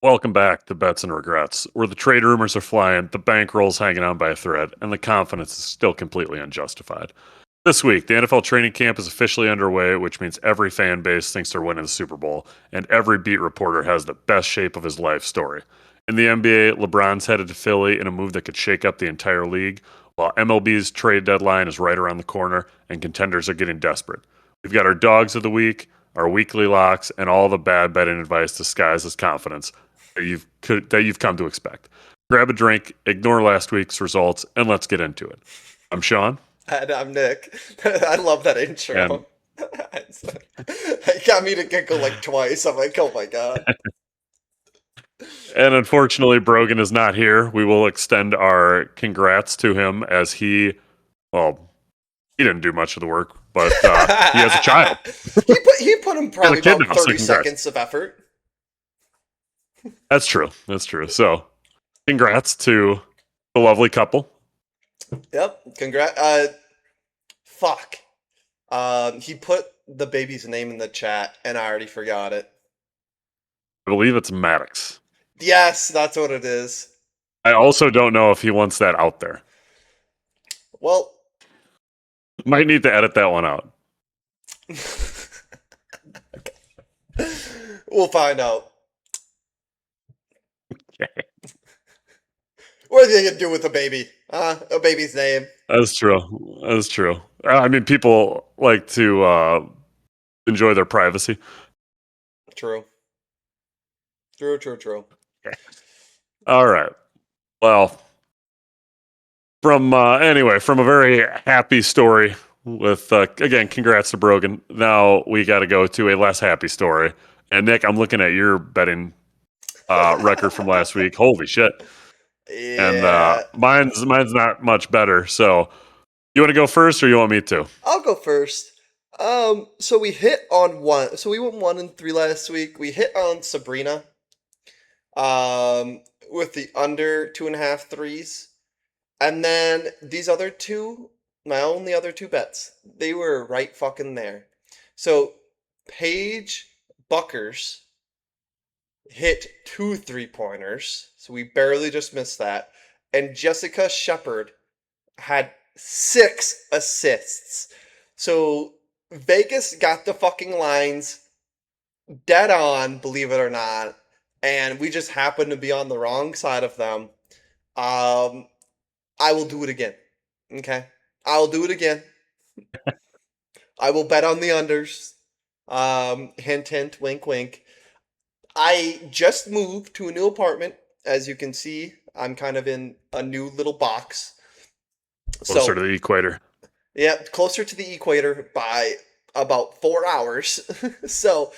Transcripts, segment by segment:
Welcome back to Bets and Regrets, where the trade rumors are flying, the bankroll's hanging on by a thread, and the confidence is still completely unjustified. This week, the NFL training camp is officially underway, which means every fan base thinks they're winning the Super Bowl, and every beat reporter has the best shape of his life story. In the NBA, LeBron's headed to Philly in a move that could shake up the entire league, while MLB's trade deadline is right around the corner, and contenders are getting desperate. We've got our dogs of the week, our weekly locks, and all the bad betting advice disguised as confidence that you've come to expect. Grab a drink, ignore last week's results, and let's get into it. I'm Sean, And I'm Nick. I love that and intro. It got me to giggle like twice. I'm like, oh my god. unfortunately, Brogan is not here. We will extend our congrats to him as well, he didn't do much of the work, but he has a child. He put him He has probably a kid about now, so 30 congrats. seconds of effort. That's true. So, congrats to the lovely couple. Yep. Congrats. Fuck. He put the baby's name in the chat, and I already forgot it. I believe it's Maddox. Yes, that's what it is. I also don't know if he wants that out there. Well, Might need to edit that one out. we'll find out. Okay. What are they gonna do with a baby? A baby's name. That's true. That's true. I mean, people like to enjoy their privacy. True. True. All right. Well, from a very happy story with again, congrats to Brogan. Now we got to go to a less happy story. And Nick, I'm looking at your betting record from last week. Holy shit! And Yeah. mine's not much better. So, you want to go first, or you want me to? I'll go first. So we hit on one. So we went 1-3 last week. We hit on Sabrina. With the under 2.5 threes, and then these other two, my only other two bets, they were right fucking there. So Paige Buckers hit 2 3-pointers, so we barely just missed that, and Jessica Shepard had 6 assists. So Vegas got the fucking lines dead on, believe it or not, and we just happened to be on the wrong side of them. I will do it again. Okay? I'll do it again. I will bet on the unders. Hint, hint, wink, wink. I just moved to a new apartment. As you can see, I'm kind of in a new little box. Closer So, to the equator. yeah, closer to the equator by about 4 hours. So,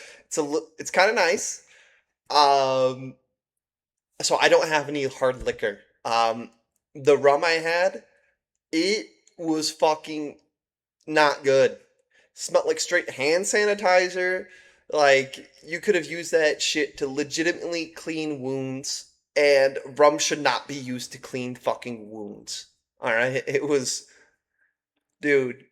it's kind of nice. Um, so I don't have any hard liquor. The rum I had, it was fucking not good. Smelled like straight hand sanitizer. Like you could have used that shit to legitimately clean wounds, and rum should not be used to clean fucking wounds. All right, it was, dude.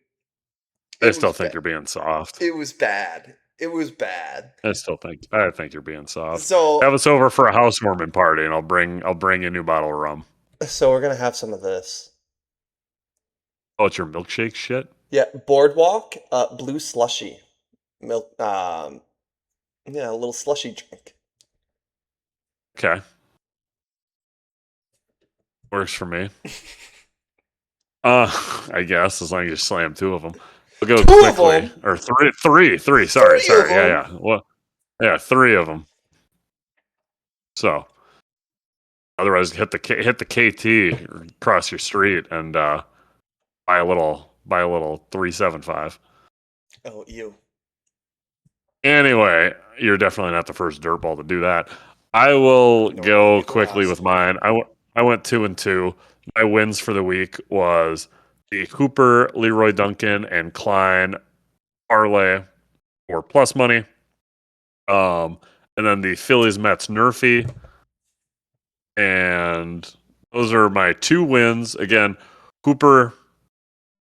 I It still was think bad. you're being soft. It was bad. It was bad. I think you're being soft. So, Have us over for a housewarming party, and I'll bring you a new bottle of rum. so we're gonna have some of this. Oh, it's your milkshake shit. Yeah, boardwalk, blue slushy, milk. Yeah, a little slushy drink. Okay, works for me. I guess as long as you slam two of them, we'll go Two of quickly. them. Or three. Sorry. Three of them. Yeah. Well, yeah, three of them. So otherwise, hit the KT across your street and buy a little 375. Oh, you. Anyway, you're definitely not the first dirtball to do that. I will Nor will go be the quickly last. with mine. I went 2-2. My wins for the week was the Hooper, Leroy Duncan, and Klein parlay for plus money. And then the Phillies Mets Nerfy. And those are my 2 wins. Again, Hooper,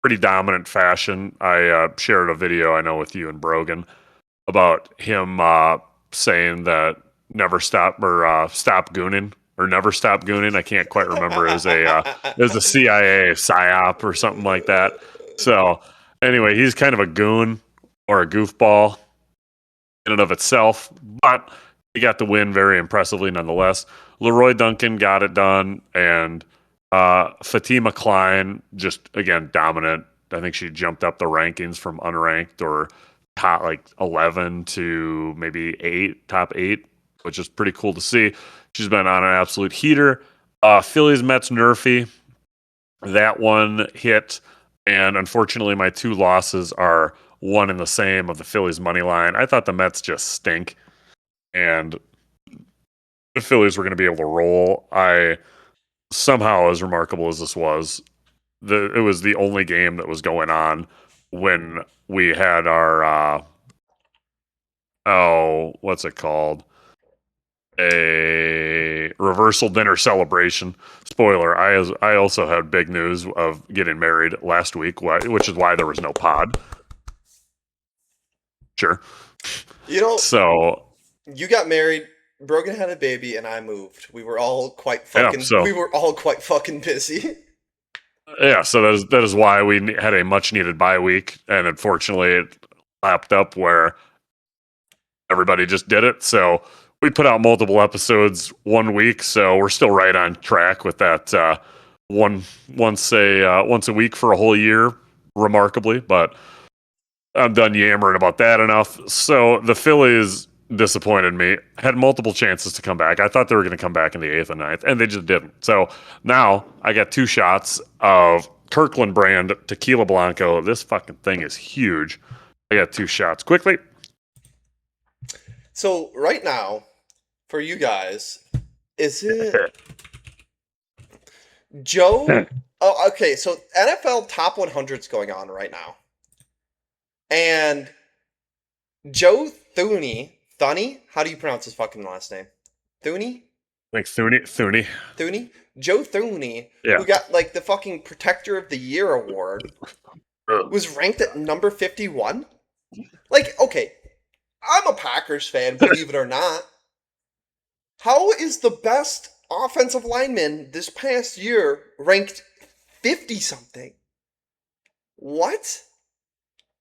pretty dominant fashion. I shared a video I know with you and Brogan about him saying that never stop or stop gooning or never stop gooning. I can't quite remember as a CIA psyop or something like that. So anyway, he's kind of a goon or a goofball in and of itself, but he got the win very impressively nonetheless. Leroy Duncan got it done, and Fatima Klein just again dominant. I think she jumped up the rankings from unranked or top like 11 to maybe top eight, which is pretty cool to see. She's been on an absolute heater. Phillies Mets Nerfy, that one hit, and unfortunately, my two losses are one and the same of the Phillies money line. I thought the Mets just stink, and the Phillies were going to be able to roll. I somehow, as remarkable as this was, it was the only game that was going on when we had our what's it called? A reversal dinner celebration. Spoiler: I also had big news of getting married last week, which is why there was no pod. Sure. So you got married. Brogan had a baby, and I moved. We were all quite fucking busy. Yeah, so that is why we had a much needed bye week, and unfortunately, it lapped up where everybody just did it. So we put out multiple episodes 1 week, so we're still right on track with that once a week for a whole year, remarkably. But I'm done yammering about that enough. So the Phillies disappointed me. Had multiple chances to come back. I thought they were going to come back in the 8th and 9th, and they just didn't. So now I got 2 shots of Kirkland brand Tequila Blanco. This fucking thing is huge. I got 2 shots quickly. So right now, for you guys, is it Joe? Oh, okay. So NFL Top 100's going on right now, and Joe Thuney. How do you pronounce his fucking last name? Thuney? Like Thuney. Joe Thuney, Yeah. who got like the fucking Protector of the Year award, was ranked at number 51. Like, okay, I'm a Packers fan, believe it or not. How is the best offensive lineman this past year ranked 50 something? What?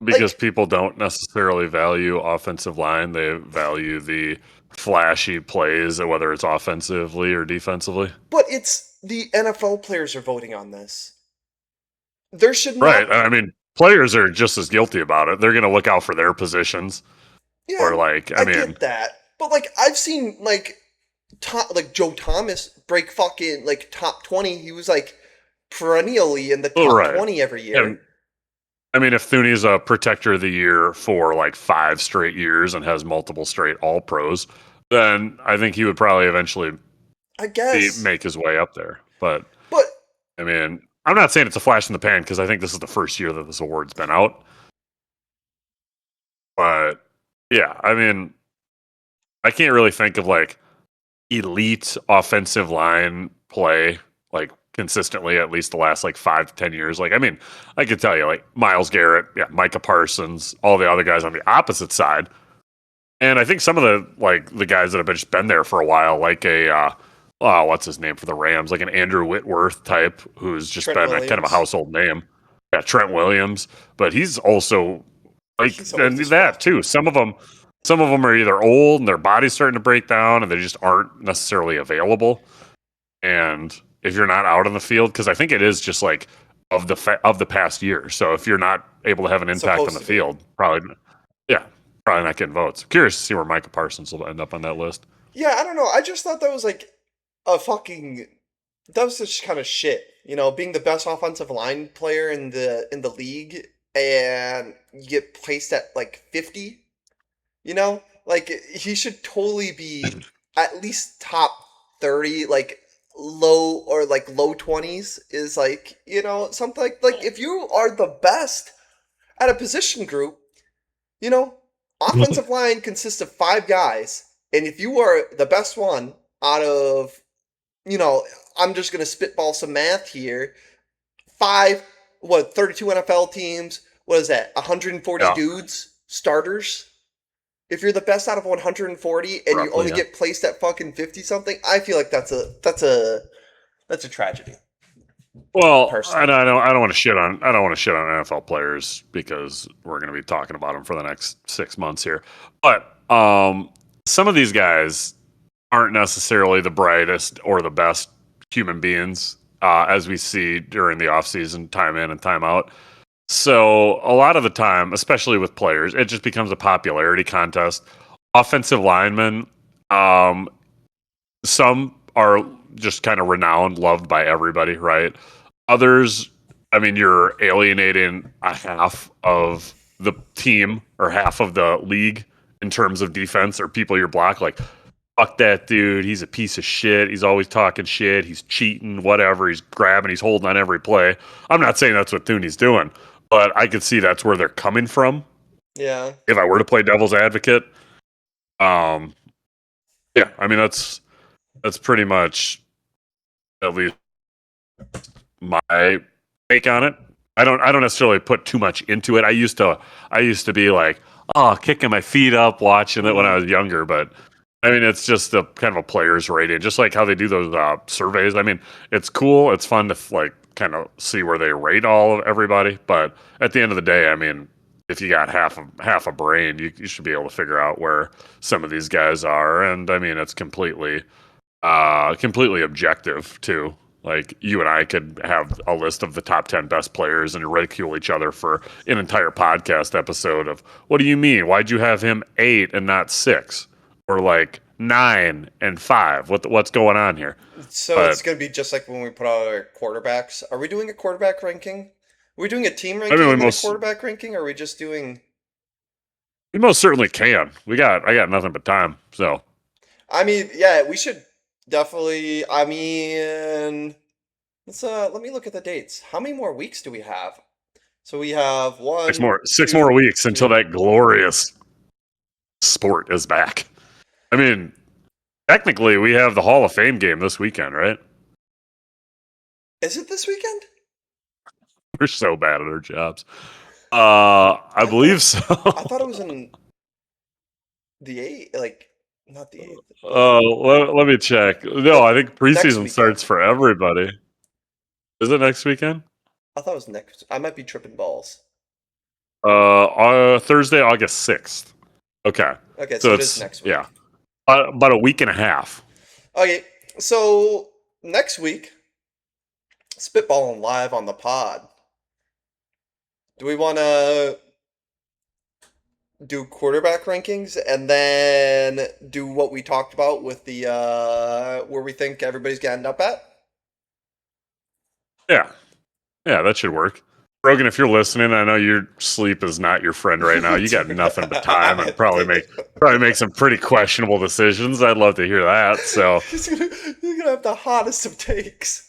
Because people don't necessarily value offensive line. They value the flashy plays, whether it's offensively or defensively. But it's the NFL players are voting on this. There should not. Right. I mean, players are just as guilty about it. They're going to look out for their positions. Yeah, or like, I mean, get that. But like, I've seen like Joe Thomas break fucking like top 20. He was like perennially in the top 20 every year. And, I mean, if Thuney's a Protector of the Year for like 5 straight years and has multiple straight All Pros, then I think he would probably eventually, make his way up there. But I mean, I'm not saying it's a flash in the pan because I think this is the first year that this award's been out. But yeah, I mean, I can't really think of like elite offensive line play like consistently at least the last like 5 to 10 years. Like, I mean, I could tell you like Myles Garrett, Micah Parsons, all the other guys on the opposite side. And I think some of the guys that have just been there for a while, like what's his name for the Rams, like an Andrew Whitworth type, who's just been kind of a household name. Yeah, Trent Williams, but he's also like and that too. Some of them are either old and their body's starting to break down, and they just aren't necessarily available. And if you're not out on the field, because I think it is just like of the past year. So if you're not able to have an impact on the field, probably not getting votes. Curious to see where Micah Parsons will end up on that list. Yeah, I don't know. I just thought that was like that was just kind of shit. You know, being the best offensive line player in the league and you get placed at like 50. You know, like he should totally be at least top 30, like low 20s is like, you know, something like if you are the best at a position group, you know, offensive line consists of 5 guys, and if you are the best one out of, you know, I'm just going to spitball some math here, 32 NFL teams, what is that, 140 dudes, starters? if you're the best out of 140 and you Roughly, only yeah. get placed at fucking 50 something, I feel like that's a tragedy. Well, and Personally, I don't want to shit on NFL players because we're going to be talking about them for the next 6 months here. But some of these guys aren't necessarily the brightest or the best human beings, as we see during the offseason, time in and time out. So a lot of the time, especially with players, it just becomes a popularity contest. Offensive linemen, um, some are just kind of renowned, loved by everybody, right? Others, I mean, you're alienating a half of the team or half of the league in terms of defense or people you're blocked. Like, fuck that dude. He's a piece of shit. He's always talking shit. He's cheating, whatever. He's grabbing. He's holding on every play. I'm not saying that's what Thuney's doing, but I could see that's where they're coming from. yeah. If I were to play devil's advocate, um, yeah, I mean that's pretty much at least my take on it. I don't necessarily put too much into it. I used to be like, oh, kicking my feet up watching it when I was younger, but I mean it's just a kind of a player's rating, just like how they do those surveys. I mean, it's cool, it's fun to like kind of see where they rate all of everybody, but at the end of the day, I mean, if you got half a brain, you should be able to figure out where some of these guys are, and I mean it's completely objective too. Like you and I could have a list of the top 10 best players and ridicule each other for an entire podcast episode of what do you mean? Why'd you have him 8 and not 6? Or like 9 and 5? What's going on here? So But it's gonna be just like when we put out our quarterbacks. Are we doing a quarterback ranking? Are we doing a team I mean ranking and then a quarterback ranking? Or are we just doing? we most certainly can. I got nothing but time. So I mean, yeah, we should definitely. I mean, let me look at the dates. How many more weeks do we have? So we have six one, more six more two, weeks until three. that glorious sport is back. I mean, technically we have the Hall of Fame game this weekend, right? Is it this weekend? We're so bad at our jobs. I I believe thought so. I thought it was in the eighth, like not the eighth. Let me check. No, The I think next preseason weekend. starts for everybody. Is it next weekend? I thought it was next. I might be tripping balls. Thursday, August 6th. Okay, Okay, so so it is it's next yeah, week. about a week and a half. Okay, so next week, spitballing live on the pod. Do we want to do quarterback rankings and then do what we talked about with the where we think everybody's gonna end up at? Yeah, yeah, that should work. Rogan, if you're listening, I know your sleep is not your friend right now. You got nothing but time and probably make some pretty questionable decisions. I'd love to hear that. So, He's gonna have the hottest of takes.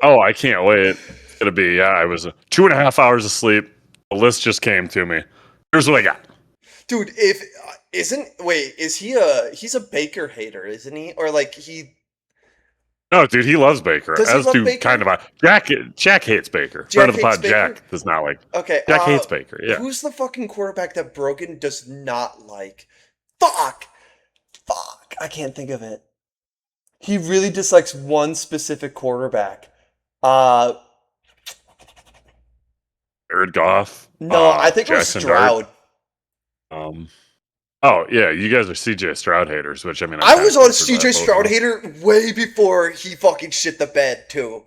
oh, I can't wait. It's gonna be I was 2.5 hours of sleep. The list just came to me. Here's what I got. Dude, if isn't wait, is he's a Baker hater, isn't he? Or like No, dude, he loves Baker. does he As love do Baker? kind of a Jack. Jack hates Baker. Friend Jack of the hates pod, Baker? Jack does not like. Okay, Jack hates Baker. Yeah. who's the fucking quarterback that Brogan does not like? Fuck! Fuck! I can't think of it. He really dislikes one specific quarterback. Uh, Jared Goff. no, I think it was Jackson Dart. Stroud. Um. Oh yeah, you guys are CJ Stroud haters, which I mean I was on consider that CJ both of Stroud us. hater way before he fucking shit the bed too.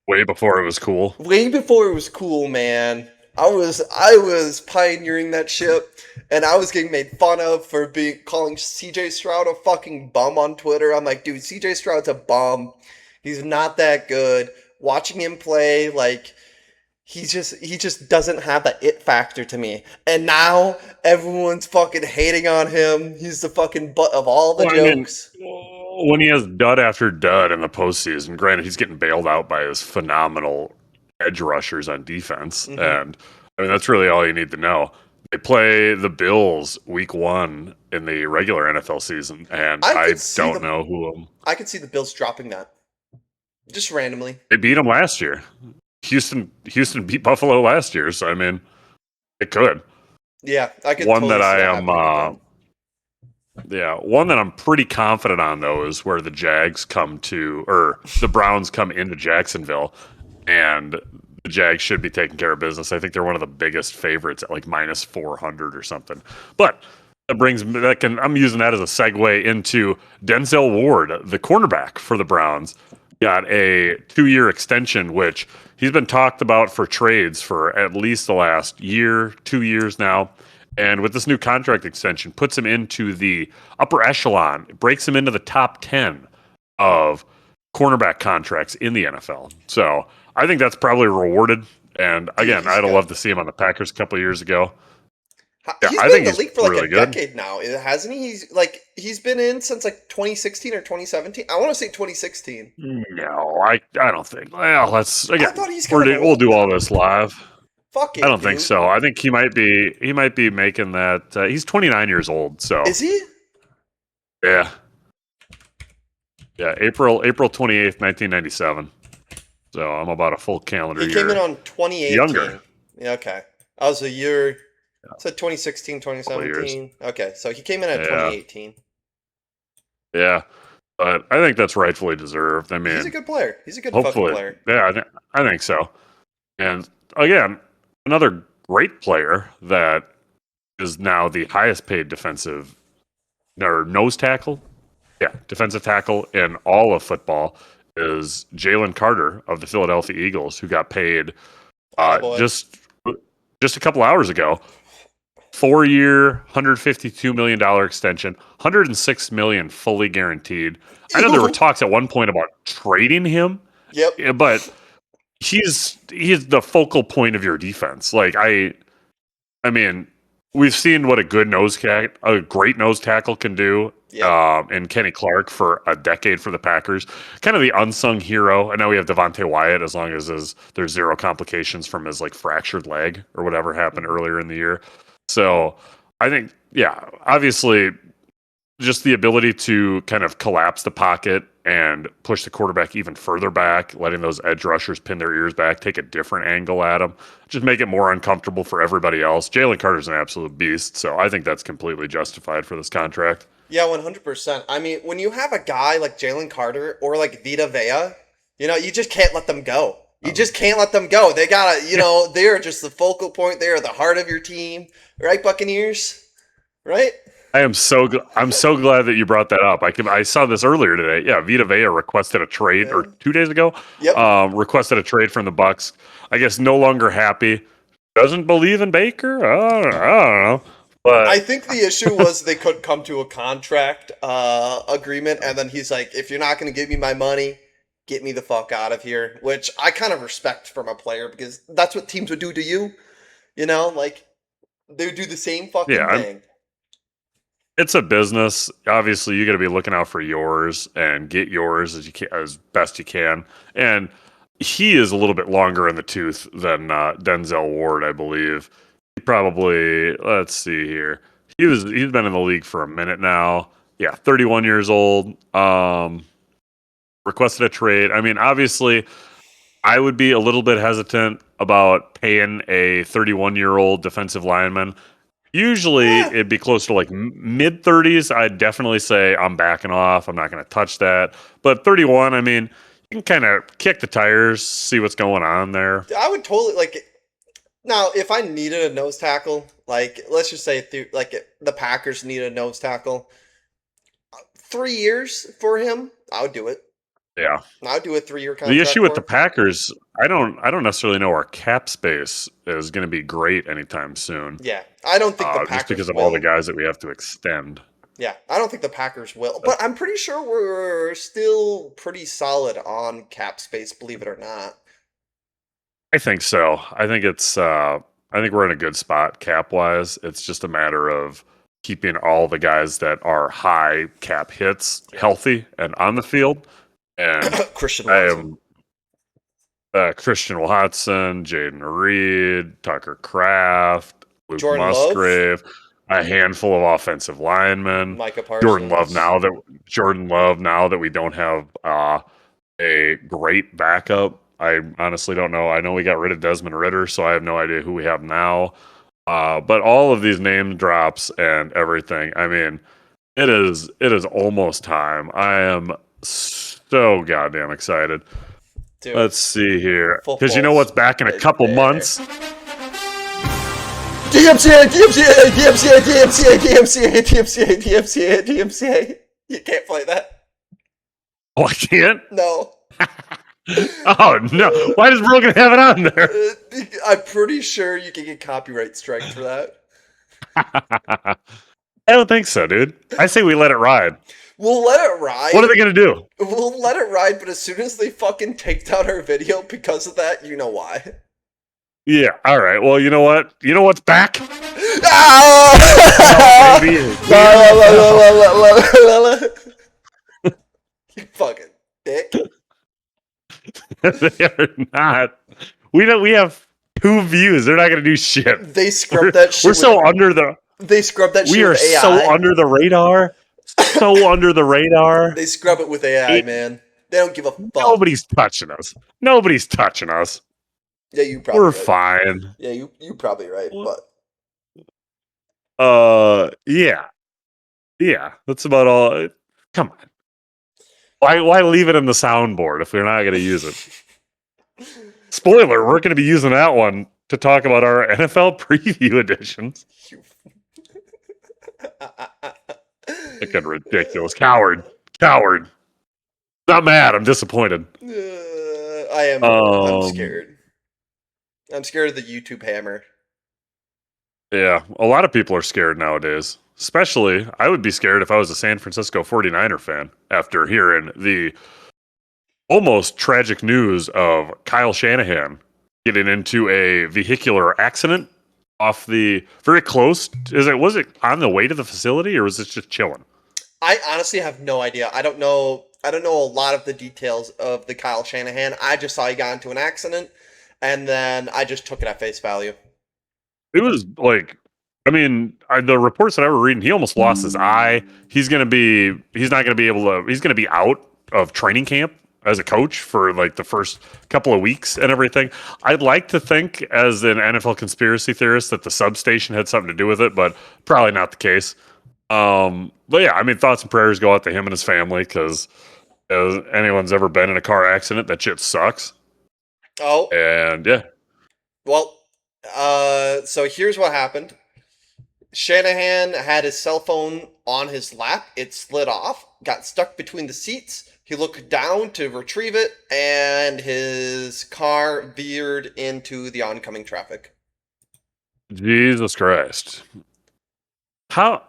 Way before it was cool. Way before it was cool, man. I was pioneering that ship, and I was getting made fun of for being calling CJ Stroud a fucking bum on Twitter. I'm like, dude, CJ Stroud's a bum. He's not that good. Watching him play, like he just doesn't have that it factor to me. And now everyone's fucking hating on him. He's the fucking butt of all the Well, I mean, jokes. when he has dud after dud in the postseason, granted he's getting bailed out by his phenomenal edge rushers on defense, Mhm. and I mean that's really all you need to know. They play the Bills week 1 in the regular NFL season, and I I could see don't the know who I could see the Bills dropping that just randomly. they beat them last year. Houston beat Buffalo last year, so I mean it could. Yeah, I could One totally that see I that am happening again. Yeah, one that I'm pretty confident on though is where the Jags come to, or the Browns come into Jacksonville, and the Jags should be taking care of business. I think they're one of the biggest favorites at like minus 400 or something. But I'm using that as a segue into Denzel Ward, the cornerback for the Browns, got a 2-year extension, which he's been talked about for trades for at least the last year, 2 years now. And with this new contract extension, puts him into the upper echelon, breaks him into the top 10 of cornerback contracts in the NFL. So I think that's probably rewarded. And Dude, again, he's I'd have good. loved to see him on the Packers a couple of years ago. Yeah, He's I been in think the he's league for like really a good. decade now, hasn't he? He's been in since like 2016 or 2017. I want to say 2016. No, I don't think. Well, let's I again. thought he's kind of We'll old do all now. this live. Fuck I it, don't think dude. so. I think he might be making that. He's 29 years old. So Is he? yeah, yeah. April 28th, 1997. So I'm about a full calendar He came in year on 2018. younger. Yeah, okay. I was a year. So 2016, Couple of years. 2017. Okay, so he came in at Yeah, 2018. yeah. But I think that's rightfully deserved. I He's a mean, good player. He's a good fucking hopefully, player. yeah. I think so. And again, another great player that is now the highest paid defensive or nose tackle. Yeah, defensive tackle in all of football is Jalen Carter of the Philadelphia Eagles, who got paid Attaboy. just a couple hours ago. 4-year, $152 million extension, $106 million fully guaranteed. I know there were Ew. talks at one point about trading him, Yep. but he's the focal point of your defense. Like I mean, we've seen what a great nose tackle can do. Yep. And Kenny Clark for a decade for the Packers, kind of the unsung hero. I know we have Devontae Wyatt as long as there's zero complications from his like fractured leg or whatever happened earlier in the year. So I think, yeah, obviously just the ability to kind of collapse the pocket and push the quarterback even further back, letting those edge rushers pin their ears back, take a different angle at him, just make it more uncomfortable for everybody else. Jalen Carter's an absolute beast, so I think that's completely justified for this contract. Yeah, 100%. I mean, when you have a guy like Jalen Carter or like Vita Vea, you just can't let them go. You Um, just can't let them go. They gotta, they're just the focal point. They are the heart of your team, right, Buccaneers? Right? I'm so glad that you brought that up. I saw this earlier today. Yeah, Vita Vea requested a trade, Yeah. or 2 days ago, Yep. requested a trade from the Bucks. I guess no longer happy. Doesn't believe in Baker. I don't know. I But think the issue was they couldn't come to a contract agreement, and then he's like, "If you're not going to give me my money, get me the fuck out of here." Which I kind of respect from a player because that's what teams would do to you. Like they would do the same yeah, fucking thing. it's a business. Obviously, you got to be looking out for yours and get yours as best you can. And he is a little bit longer in the tooth than Denzel Ward, I believe. He probably, let's see here. He's been in the league for a minute now. Yeah, 31 years old. Requested a trade. I mean, obviously, I would be a little bit hesitant about paying a 31-year-old defensive lineman. Usually, Eh, it'd be close to like mid 30s. I'd definitely say I'm backing off. I'm not going to touch that. But 31, I mean, you can kind of kick the tires, see what's going on there. I would totally like. Now, if I needed a nose tackle, like let's just say the Packers needed a nose tackle, 3 years for him, I would do it. Yeah. I would do a 3-year The contract issue with for the him. Packers, I don't necessarily know our cap space is going to be great anytime soon. Yeah, I don't think the Just Packers because of all the will. guys that we have to extend. Yeah, I don't think the Packers will. But I'm pretty sure we're still pretty solid on cap space, believe it or not. I think so. I think we're in a good spot cap wise. It's just a matter of keeping all the guys that are high cap hits healthy and on the field. And Christian I Watson. am Christian Watson, Jaden Reed, Tucker Kraft, Luke Jordan Love, Musgrave, a handful of offensive linemen. Micah Jordan Love Parsons. now that we don't have a great backup. I honestly don't know. I know we got rid of Desmond Ritter, so I have no idea who we have now. But all of these name drops and everything. I mean, It is. It is almost time. I am so goddamn excited. Dude, Let's see here, because you know football's what's back in a right couple there. months. DMCA, DMCA, DMCA, DMCA, DMCA, DMCA, DMCA, DMCA. You can't play that. Oh, I can't. No. Oh no! Why does Brogan have it on there? I'm pretty sure you can get copyright strikes for that. I don't think so, dude. I say we let it ride. We'll let it What are ride. they gonna do? We'll let it ride, but as soon as they fucking take down our video because of that, you know why. Yeah. All right. Well, you know what? You know what's back? Ah! No, baby. La, la, la, la, la, la, la, la. You fucking dick. They are not. We don't. We have 2 views. They're not gonna do shit. They scrubbed that shit. We're so under the. They scrubbed that shit We are with AI. so under the radar. So under the radar. They scrub it with AI, man. They don't give a fuck. Nobody's touching us. Nobody's touching us. Yeah, you probably We're right. fine. Yeah, you probably right, but Yeah. Yeah. That's about all. Come on. Why leave it in the soundboard if we're not going to use it? Spoiler, we're going to be using that one to talk about our NFL preview editions. Fucking ridiculous. Coward. Not mad. I'm disappointed. I am. I'm scared. I'm scared of the YouTube hammer. Yeah, a lot of people are scared nowadays. Especially, I would be scared if I was a San Francisco 49er fan after hearing the almost tragic news of Kyle Shanahan getting into a vehicular accident off the very close. Was it on the way to the facility or was it just chilling? I honestly have no idea. I don't know a lot of the details of the Kyle Shanahan. I just saw he got into an accident, and then I just took it at face value. It was like, I mean, the reports that I were reading, he almost lost his eye. He's not going to be able to, he's going to be out of training camp as a coach for like the first couple of weeks and everything. I'd like to think as an NFL conspiracy theorist that the substation had something to do with it, but probably not the case. But yeah, I mean, thoughts and prayers go out to him and his family because as anyone's ever been in a car accident, that shit sucks. Oh. And yeah. Well, so here's what happened. Shanahan had his cell phone on his lap. It slid off, got stuck between the seats. He looked down to retrieve it, and his car veered into the oncoming traffic. Jesus Christ. How?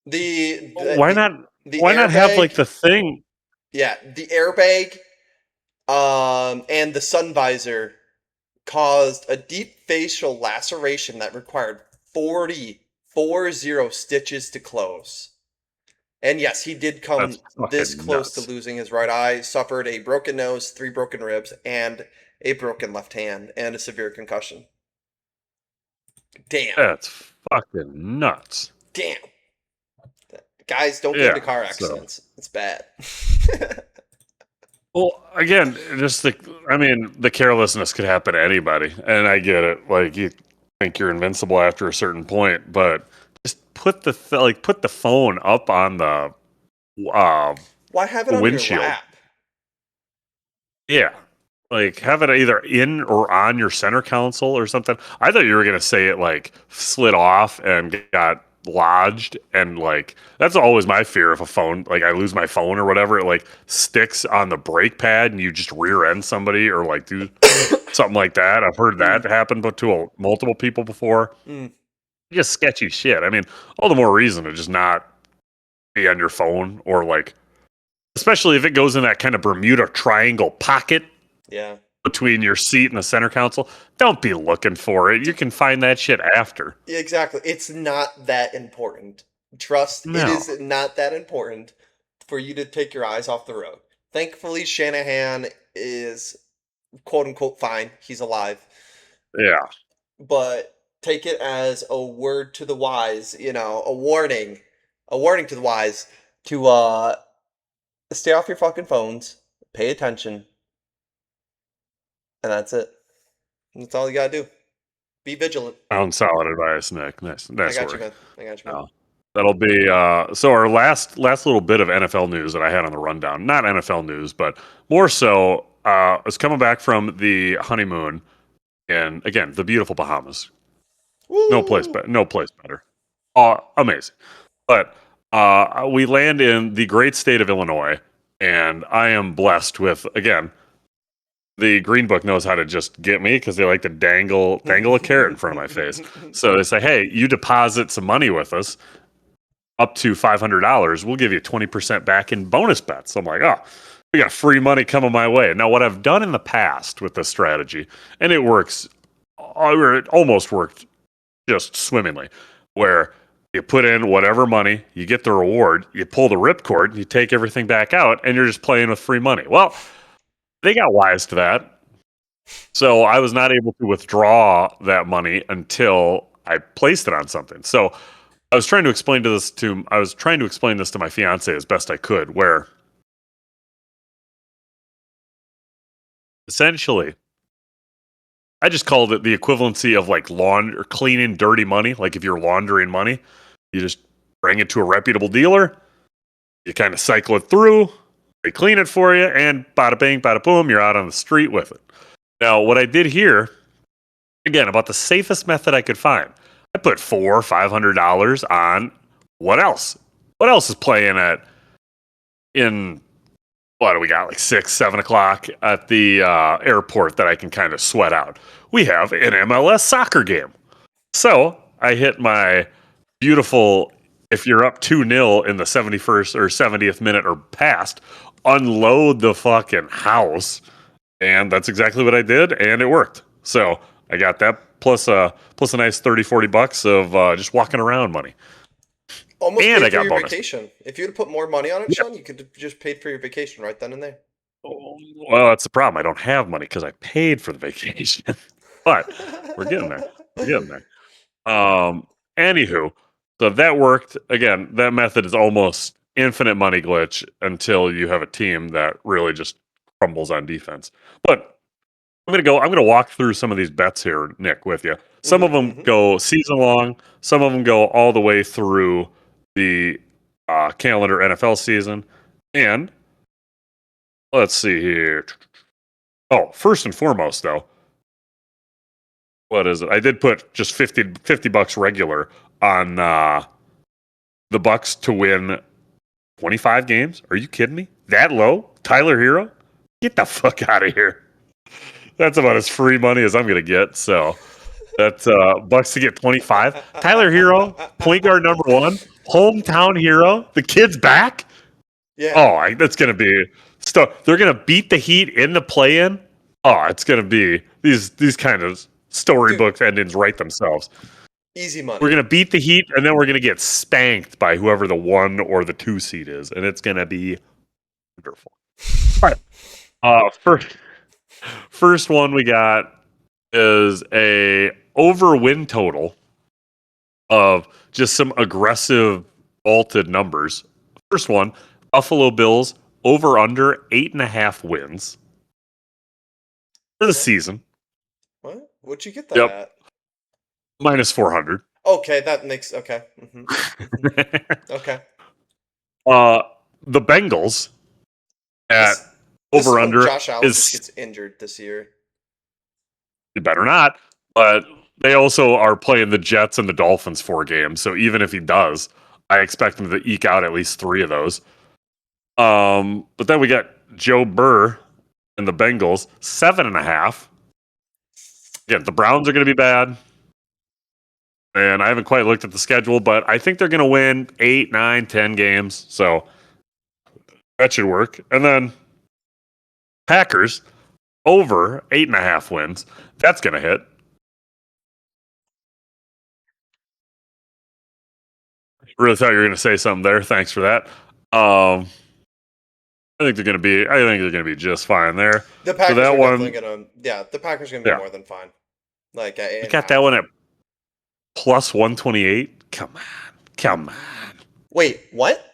Why not have like the thing? Yeah, the airbag, and the sun visor caused a deep facial laceration that required 40 stitches to close. And yes, he did come this close to losing his right eye, suffered a broken nose, 3 broken ribs, and a broken left hand, and a severe concussion. Damn. That's fucking nuts. Damn. Guys, don't get into car accidents. So. It's bad. Well, again, just the carelessness could happen to anybody, and I get it. Like you think you're invincible after a certain point, but just put the phone up on the why have it on windshield? Your lap? Yeah, like have it either in or on your center console or something. I thought you were gonna say it like slid off and got lodged, and like that's always my fear of a phone. Like I lose my phone or whatever, it like sticks on the brake pad and you just rear end somebody or like do something like that. I've heard that happen but to multiple people before. Just sketchy shit. I mean, all the more reason to just not be on your phone, or like especially if it goes in that kind of Bermuda Triangle pocket between your seat and the center console. Don't be looking for it. You can find that shit after. Exactly. It's not that important. Trust, it is not that important for you to take your eyes off the road. Thankfully, Shanahan is quote unquote fine. He's alive. Yeah. But take it as a word to the wise, a warning to the wise to stay off your fucking phones, pay attention, and that's it. That's all you gotta do. Be vigilant. Sound solid advice, Nick. Nice. I got you, man. That'll be so our last little bit of NFL news that I had on the rundown. Not NFL news, but more so I was coming back from the honeymoon in again the beautiful Bahamas. Woo! No place better. Amazing. But we land in the great state of Illinois, and I am blessed with again the Green Book knows how to just get me because they like to dangle a carrot in front of my face. So they say, "Hey, you deposit some money with us, up to $500. We'll give you 20% back in bonus bets." I'm like, "Oh, we got free money coming my way." Now, what I've done in the past with this strategy, and it works, or it almost worked just swimmingly, where you put in whatever money, you get the reward, you pull the ripcord, you take everything back out, and you're just playing with free money. Well, they got wise to that. So I was not able to withdraw that money until I placed it on something. So I was trying to explain this to my fiance as best I could, where essentially I just called it the equivalency of like or cleaning dirty money. Like if you're laundering money, you just bring it to a reputable dealer, you kind of cycle it through, they clean it for you, and bada bing, bada boom, you're out on the street with it. Now, what I did here, again, about the safest method I could find, I put $400-$500 on what else? What else is playing in what do we got, like 6-7 o'clock at the airport that I can kind of sweat out? We have an MLS soccer game. So I hit my beautiful, if you're up 2-0 in the 71st or 70th minute or past, unload the fucking house. And that's exactly what I did, and it worked. So I got that plus a nice $30-$40 of just walking around money. Almost And paid I for got your bonus. vacation. If you'd have put more money on it, Yeah. Sean, you could have just paid for your vacation right then and there. Well, that's the problem. I don't have money because I paid for the vacation. But we're getting there. We're getting there. Anywho, so that worked. Again, that method is almost infinite money glitch until you have a team that really just crumbles on defense. But I'm gonna walk through some of these bets here, Nick, with you. Some of them go season long, some of them go all the way through the calendar NFL season. And let's see here. Oh, first and foremost, though, what is it? I did put just $50 regular on the Bucks to win 25 games. Are you kidding me? That low? Tyler Hero? Get the fuck out of here. That's about as free money as I'm going to get. So that's Bucks to get 25. Tyler Hero, point guard number 1, hometown hero. The kid's back. Yeah. Oh, that's going to be stuff. They're going to beat the Heat in the play-in. Oh, it's going to be these kind of storybook endings write themselves. Easy money. We're going to beat the Heat, and then we're going to get spanked by whoever the 1 or the 2 seed is, and it's going to be wonderful. All right. First one we got is a over win total of just some aggressive vaulted numbers. First one, Buffalo Bills over under 8.5 wins for the season. What? What'd you get that at? Minus 400. Okay, that makes okay. Okay. The Bengals at This over is when under Josh Allen just is gets injured this year. you better not, but they also are playing the Jets and the Dolphins 4 games. So even if he does, I expect him to eke out at least 3 of those. But then we got Joe Burr and the Bengals 7.5. Again, the Browns are going to be bad. And I haven't quite looked at the schedule, but I think they're going to win 8, 9, 10 games. So that should work. And then Packers over 8.5 wins. That's going to hit. Really thought you were going to say something there. Thanks for that. I think they're going to be just fine there. The Packers are definitely going to. Yeah, the Packers are going to be more than fine. Like you got that one at plus 128. Come on. Wait, what?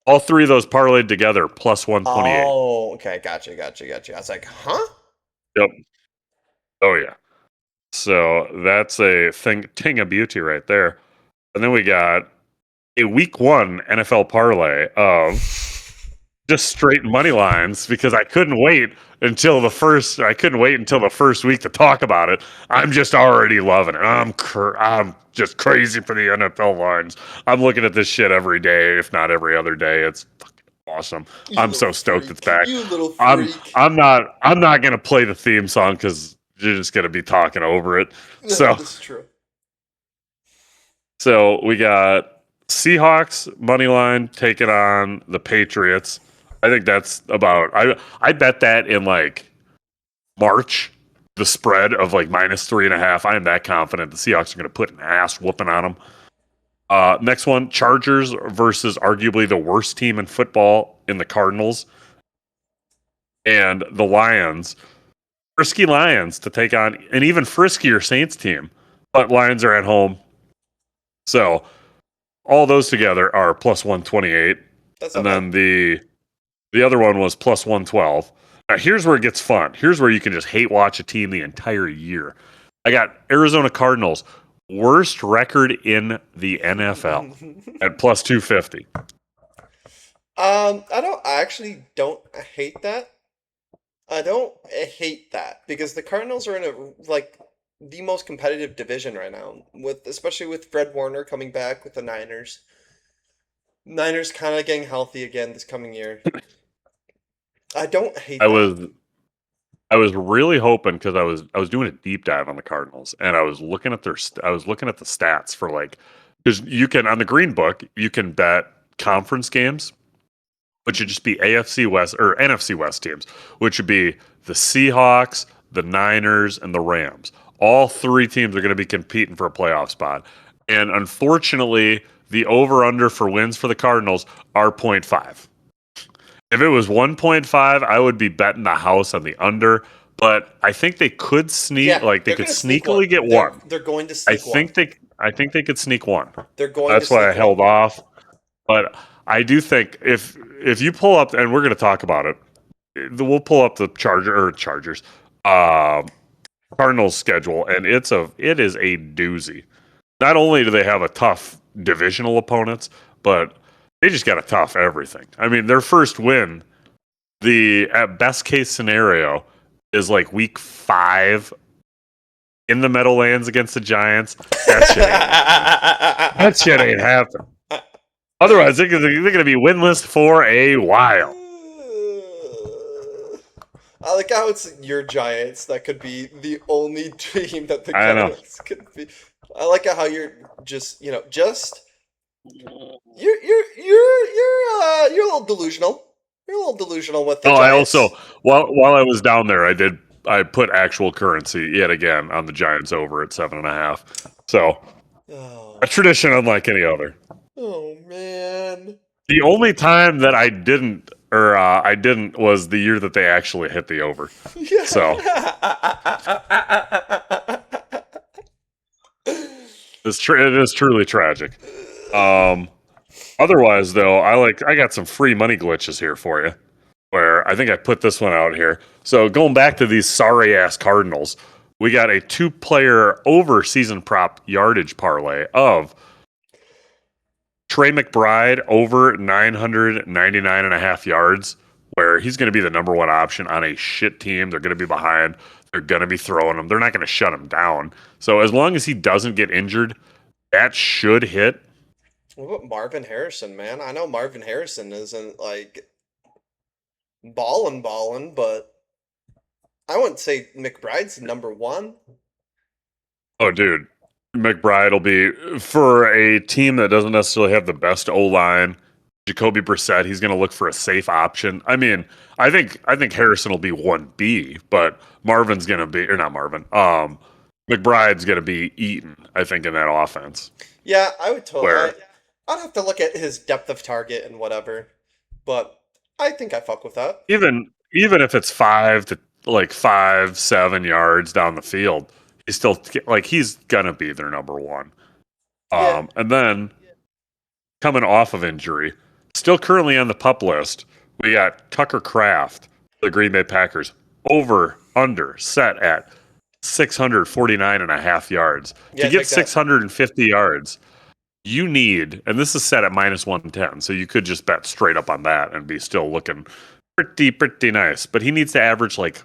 All 3 of those parlayed together plus 128. Oh, okay, gotcha. I was like, huh? Yep. Oh yeah. So that's a ting of beauty right there. And then we got a week 1 NFL parlay of just straight money lines because I couldn't wait until the first. I couldn't wait until the first week to talk about it. I'm just already loving it. I'm just crazy for the NFL lines. I'm looking at this shit every day, if not every other day. It's fucking awesome. You I'm so little stoked freak. it's back. You little I'm freak. I'm not gonna play the theme song because you're just gonna be talking over it. So This is true. so we got Seahawks money line taking on the Patriots. I think that's about. I bet that in like March, the spread of like -3.5. I am that confident the Seahawks are going to put an ass whooping on them. Next one, Chargers versus arguably the worst team in football in the Cardinals and the Lions. Frisky Lions to take on an even friskier Saints team, but Lions are at home, so all those together are +128, That's and not then bad. the other one was +112. Now here's where it gets fun. Here's where you can just hate watch a team the entire year. I got Arizona Cardinals, worst record in the NFL at +250. I actually don't hate that. I don't hate that because the Cardinals are in a like the most competitive division right now, with especially with Fred Warner coming back with the Niners. Niners kind of getting healthy again this coming year. I don't hate I that. was I was really hoping because I was doing a deep dive on the Cardinals and I was looking at I was looking at the stats for like because you can on the Green Book you can bet conference games, which would just be AFC West or NFC West teams, which would be the Seahawks, the Niners, and the Rams. All three teams are going to be competing for a playoff spot. And unfortunately, the over under for wins for the Cardinals are 0.5. If it was 1.5, I would be betting the house on the under. But I think they could Yeah, they they're could gonna sneak one. sneakily get one. They're going to sneak one. I think they could sneak one. They're going to That's why I sneak one. held off. But I do think if you pull up, and we're going to talk about it, we'll pull up the Chargers, Cardinals schedule, and it is a doozy. Not only do they have a tough divisional opponents, but they just got a tough everything. I mean, their first win, the at best case scenario, is like week 5 in the Meadowlands against the Giants. That shit ain't happening. That shit ain't happening. Otherwise, they're going to be winless for a while. I like how it's your Giants that could be the only team that the I know. Cardinals could be. I like how you're just you're a little delusional. You're a little delusional with the Oh, I also Giants. while I was down there, I put actual currency yet again on the Giants over at 7.5. So a Oh, tradition unlike any other. oh man. The only time that I didn't was the year that they actually hit the over. So it is truly tragic. Otherwise, though, I got some free money glitches here for you. Where I think I put this one out here. So going back to these sorry ass Cardinals, we got a 2-player over season prop yardage parlay of Trey McBride over 999.5 yards, where he's going to be the number one option on a shit team. They're going to be behind. They're going to be throwing him. They're not going to shut him down. So as long as he doesn't get injured, that should hit. What about Marvin Harrison, man? I know Marvin Harrison isn't like ballin', but I wouldn't say McBride's number one. Oh, dude. McBride will be for a team that doesn't necessarily have the best O line. Jacoby Brissett, he's going to look for a safe option. I mean, I think Harrison will be 1B, but Marvin's going to be or not Marvin. McBride's going to be eaten, I think, in that offense. Yeah, I would Where I'd have to look at his depth of target and whatever, but I think I fuck with that. even if it's 5-7 yards down the field, he's still like he's going to be their number one. Yeah, And then coming off of injury, still currently on the pup list, we got Tucker Kraft, the Green Bay Packers, over under set at 649.5 yards. yeah, To get take that. 650 yards, you need, and this is set at minus 110, so you could just bet straight up on that and be still looking pretty nice. But he needs to average like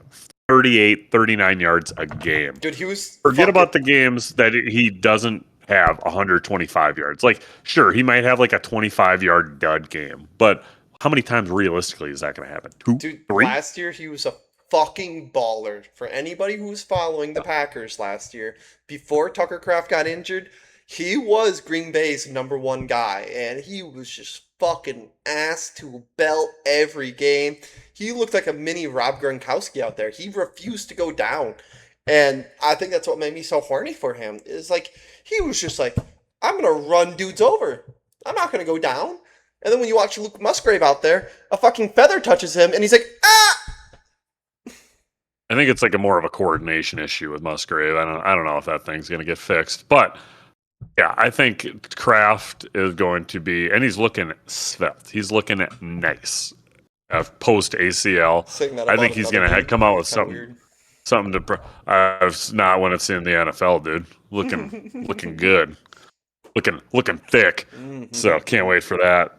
38, 39 yards a game. Dude, he was Forget fucking. about the games that he doesn't have 125 yards. Like, sure, he might have like a 25-yard dud game, but how many times realistically is that going to happen? 2, Dude, 3? last year he was a fucking baller. For anybody who was following the Packers last year, before Tucker Kraft got injured, he was Green Bay's #1 guy, and he was just fucking ass to belt every game. He looked like a mini Rob Gronkowski out there. He refused to go down. And I think that's what made me so horny for him. Is like he was just like, I'm gonna run dudes over. I'm not gonna go down. And then when you watch Luke Musgrave out there, a fucking feather touches him, and he's like, ah! I think it's like a more of a coordination issue with Musgrave. I don't know if that thing's going to get fixed, but yeah, I think Kraft is going to be, and he's looking svelte. He's looking nice post ACL. Saying that I about think he's another going to dude, come out with it's kinda something. weird. Something to. I've not when it's in the NFL, dude. Looking good, looking thick. So can't wait for that.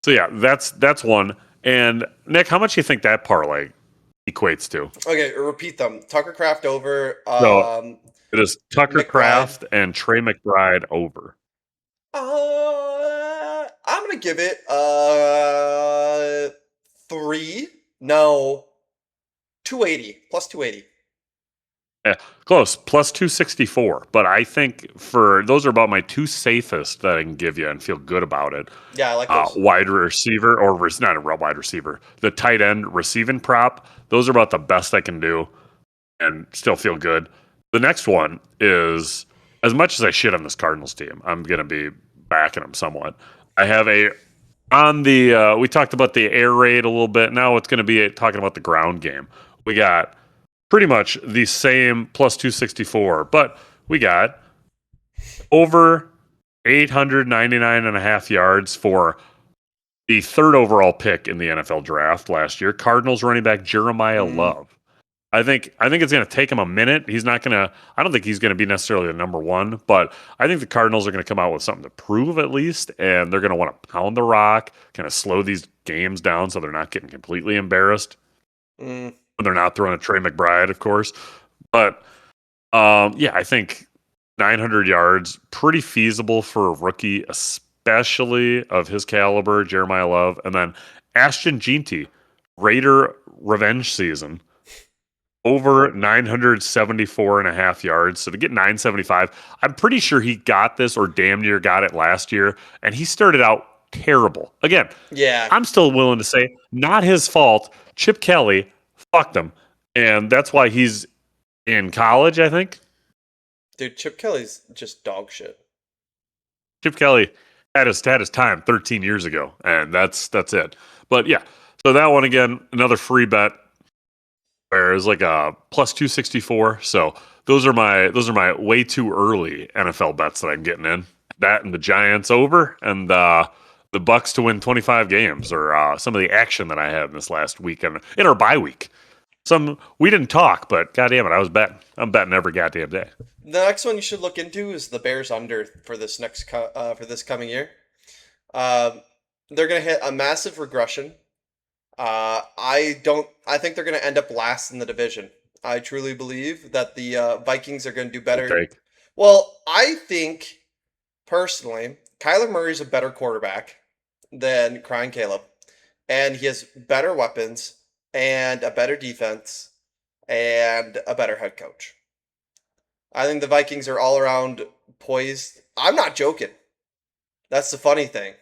So yeah, that's one. And Nick, how much do you think that parlay equates to? Okay, repeat them. Tucker Kraft over. So it is Tucker McBride. Kraft and Trey McBride over. I'm gonna give it 3. No, 280 plus 280. Yeah, close, plus 264. But I think for those are about my two safest that I can give you and feel good about it. Yeah, I like those. Wide receiver, or not a wide receiver, the tight end receiving prop. Those are about the best I can do and still feel good. The next one is, as much as I shit on this Cardinals team, I'm going to be backing them somewhat. I have we talked about the air raid a little bit. Now it's going to be talking about the ground game. We got pretty much the same plus 264, but we got over 899.5 yards for the third overall pick in the NFL draft last year. Cardinals running back Jeremiah Love. I think it's going to take him a minute. I don't think he's going to be necessarily the #1, but I think the Cardinals are going to come out with something to prove at least, and they're going to want to pound the rock, kind of slow these games down so they're not getting completely embarrassed. They're not throwing a Trey McBride, of course. But, yeah, I think 900 yards, pretty feasible for a rookie, especially of his caliber, Jeremiah Love. And then Ashton Jeanty, Raider revenge season, over 974.5 yards. So to get 975, I'm pretty sure he got this or damn near got it last year. And he started out terrible. Again, Yeah. I'm still willing to say, not his fault. Chip Kelly fucked him. And that's why he's in college, I think. Dude, Chip Kelly's just dog shit. Chip Kelly had his time 13 years ago, and that's it. But yeah, so that one again, another free bet. Where it's like a plus 264. So those are my way too early NFL bets that I'm getting in. That and the Giants over, and the Bucks to win 25 games, or some of the action that I had in this last weekend in our bye week. We didn't talk, but goddamn it, I was betting. I'm betting every goddamn day. The next one you should look into is the Bears under for this for this coming year. They're gonna hit a massive regression. I think they're going to end up last in the division. I truly believe that the Vikings are going to do better. Okay. Well, I think personally, Kyler Murray's a better quarterback than Crying Caleb, and he has better weapons and a better defense and a better head coach. I think the Vikings are all around poised. I'm not joking. That's the funny thing.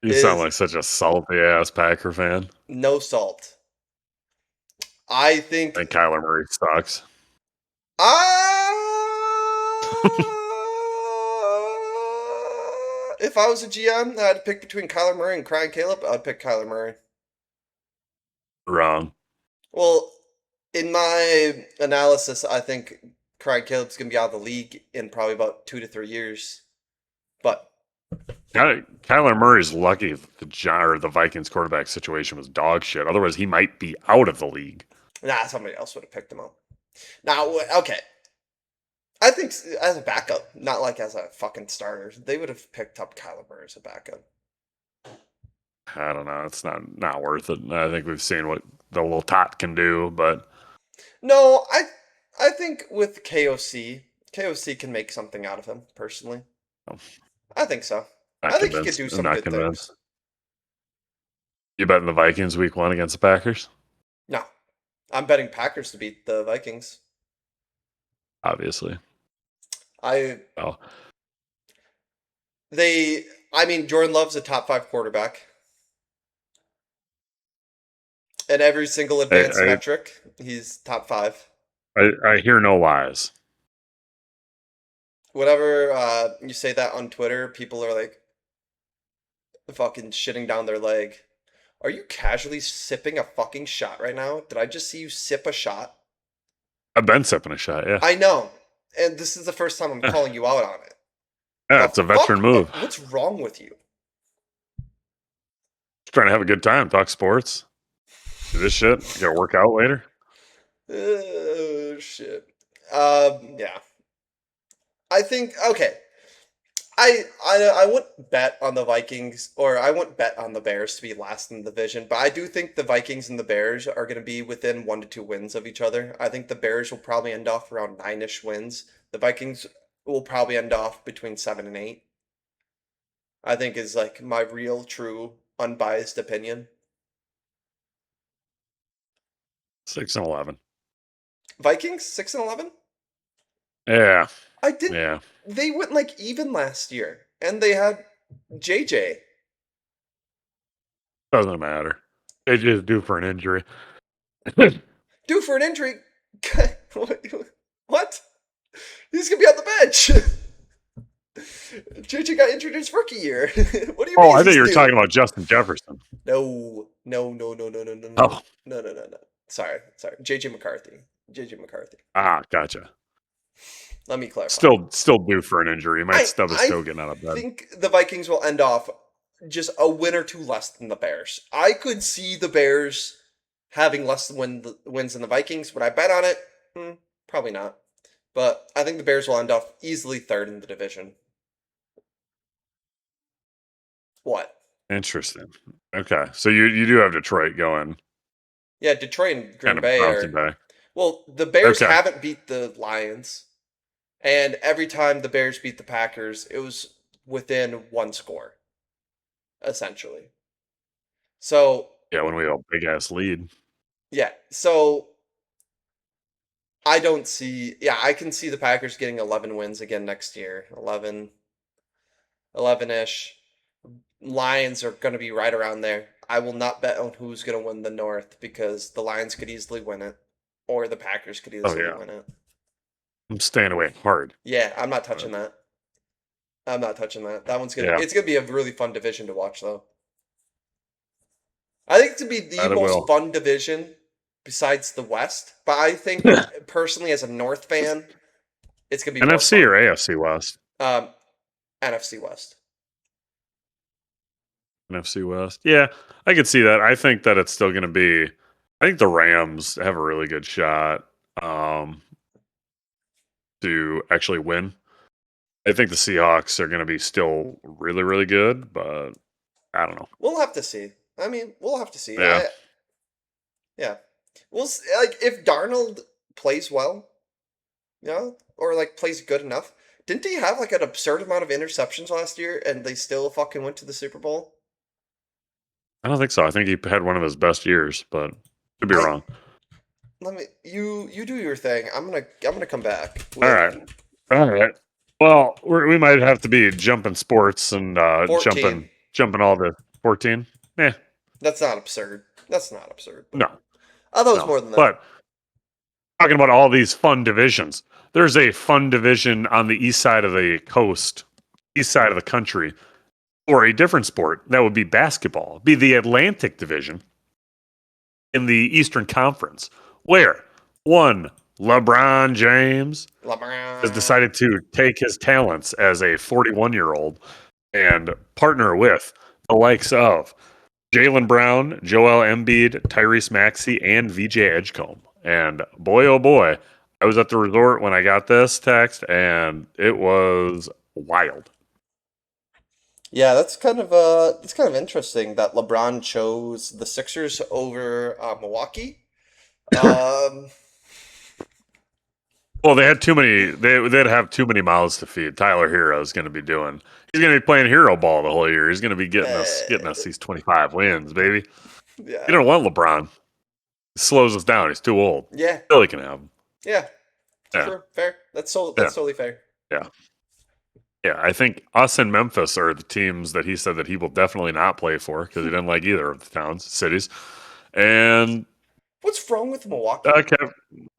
You sound like such a salty ass Packer fan. No salt. I think Kyler Murray sucks. If I was a GM, I had to pick between Kyler Murray and Crying Caleb, I'd pick Kyler Murray. Wrong. Well, in my analysis, I think Crying Caleb's going to be out of the league in probably about 2 to 3 years. But Kyler Murray's lucky the Vikings quarterback situation was dog shit. Otherwise, he might be out of the league. Nah, somebody else would have picked him up. Now, okay. I think as a backup, not like as a fucking starter. They would have picked up Kyler Murray as a backup. I don't know. It's not worth it. I think we've seen what the little tot can do, but No, I think with KOC can make something out of him personally. I'm I think so. not I think he could convinced. do I'm some not good things. convinced. You betting the Vikings week 1 against the Packers? No, I'm betting Packers to beat the Vikings. Obviously. I Well, they I mean Jordan Love's a top 5 quarterback. In every single advanced I metric, he's top 5. I hear no lies. Whenever you say that on Twitter, people are like fucking shitting down their leg. Are you casually sipping a fucking shot right now? Did I just see you sip a shot? I've been sipping a shot, yeah. I know. And this is the first time I'm calling you out on it. Yeah, The it's a veteran move. What's wrong with you? Just trying to have a good time, talk sports. Do this shit. You gotta work out later. Oh shit. Yeah. I think okay. I wouldn't bet on the Vikings or I wouldn't bet on the Bears to be last in the division, but I do think the Vikings and the Bears are going to be within 1 to 2 wins of each other. I think the Bears will probably end off around 9-ish wins. The Vikings will probably end off between 7 and 8. I think is like my real, true, unbiased opinion. 6-11. Vikings 6-11. Yeah. I didn't. Yeah. They went like even last year, and they had JJ. Doesn't matter. They just due for an injury. Due for an injury. What? He's gonna be on the bench. JJ got injured his rookie year. What do you mean? I thought he's you were due? talking about Justin Jefferson. No. Oh. No. Sorry. JJ McCarthy. Gotcha. Let me clarify. Still due for an injury. He might stub his toe getting out of bed. I think the Vikings will end off just a win or two less than the Bears. I could see the Bears having less wins than the Vikings. Would I bet on it? Probably not. But I think the Bears will end off easily third in the division. What? Interesting. Okay. So you do have Detroit going. Yeah, Detroit and Green Kind of Bay bouncing are. back. Well, the Bears Okay. haven't beat the Lions. And every time the Bears beat the Packers, it was within one score, essentially. So, Yeah, when we have a big ass lead. yeah. So, I don't see. Yeah, I can see the Packers getting 11 wins again next year. 11-ish. Lions are going to be right around there. I will not bet on who's going to win the North because the Lions could easily win it or the Packers could easily win it. I'm staying away hard. Yeah, I'm not touching that. That one's Yeah. It's gonna be a really fun division to watch, though. I think it's gonna be the That it most will. fun division besides the West. But I think personally, as a North fan, it's gonna be more NFC fun. or AFC West? NFC West. NFC West. Yeah, I could see that. I think that it's still going to be. I think the Rams have a really good shot to actually win. I think the Seahawks are going to be still really, really good, but I don't know. We'll have to see. I mean, we'll have to see. Yeah. Yeah. We'll see, like if Darnold plays well, or like plays good enough. Didn't he have like an absurd amount of interceptions last year, and they still fucking went to the Super Bowl? I don't think so. I think he had one of his best years, but could be wrong. Let me you do your thing. I'm gonna come back. All right. Well, we might have to be jumping sports and 14. jumping all the 14. Yeah. That's not absurd. No. I thought it was more than that. But talking about all these fun divisions, there's a fun division on the east side of the coast, east side of the country, or a different sport. That would be basketball. It'd be the Atlantic Division in the Eastern Conference, where one LeBron James has decided to take his talents as a 41-year-old and partner with the likes of Jaylen Brown, Joel Embiid, Tyrese Maxey, and VJ Edgecombe. And boy, oh boy, I was at the resort when I got this text, and it was wild. Yeah, that's kind of interesting that LeBron chose the Sixers over Milwaukee. Um, Well, they had too many. They'd have too many mouths to feed. Tyler Hero is going to be doing. He's going to be playing hero ball the whole year. He's going to be getting us eh, these 25 wins, baby. You yeah, don't want LeBron. He slows us down. He's too old. yeah, Philly can have him. yeah. Yeah, Sure, fair. yeah, That's totally fair. yeah, yeah. I think us and Memphis are the teams that he said that he will definitely not play for because he didn't like either of the towns, cities, and What's wrong with Milwaukee? Kev,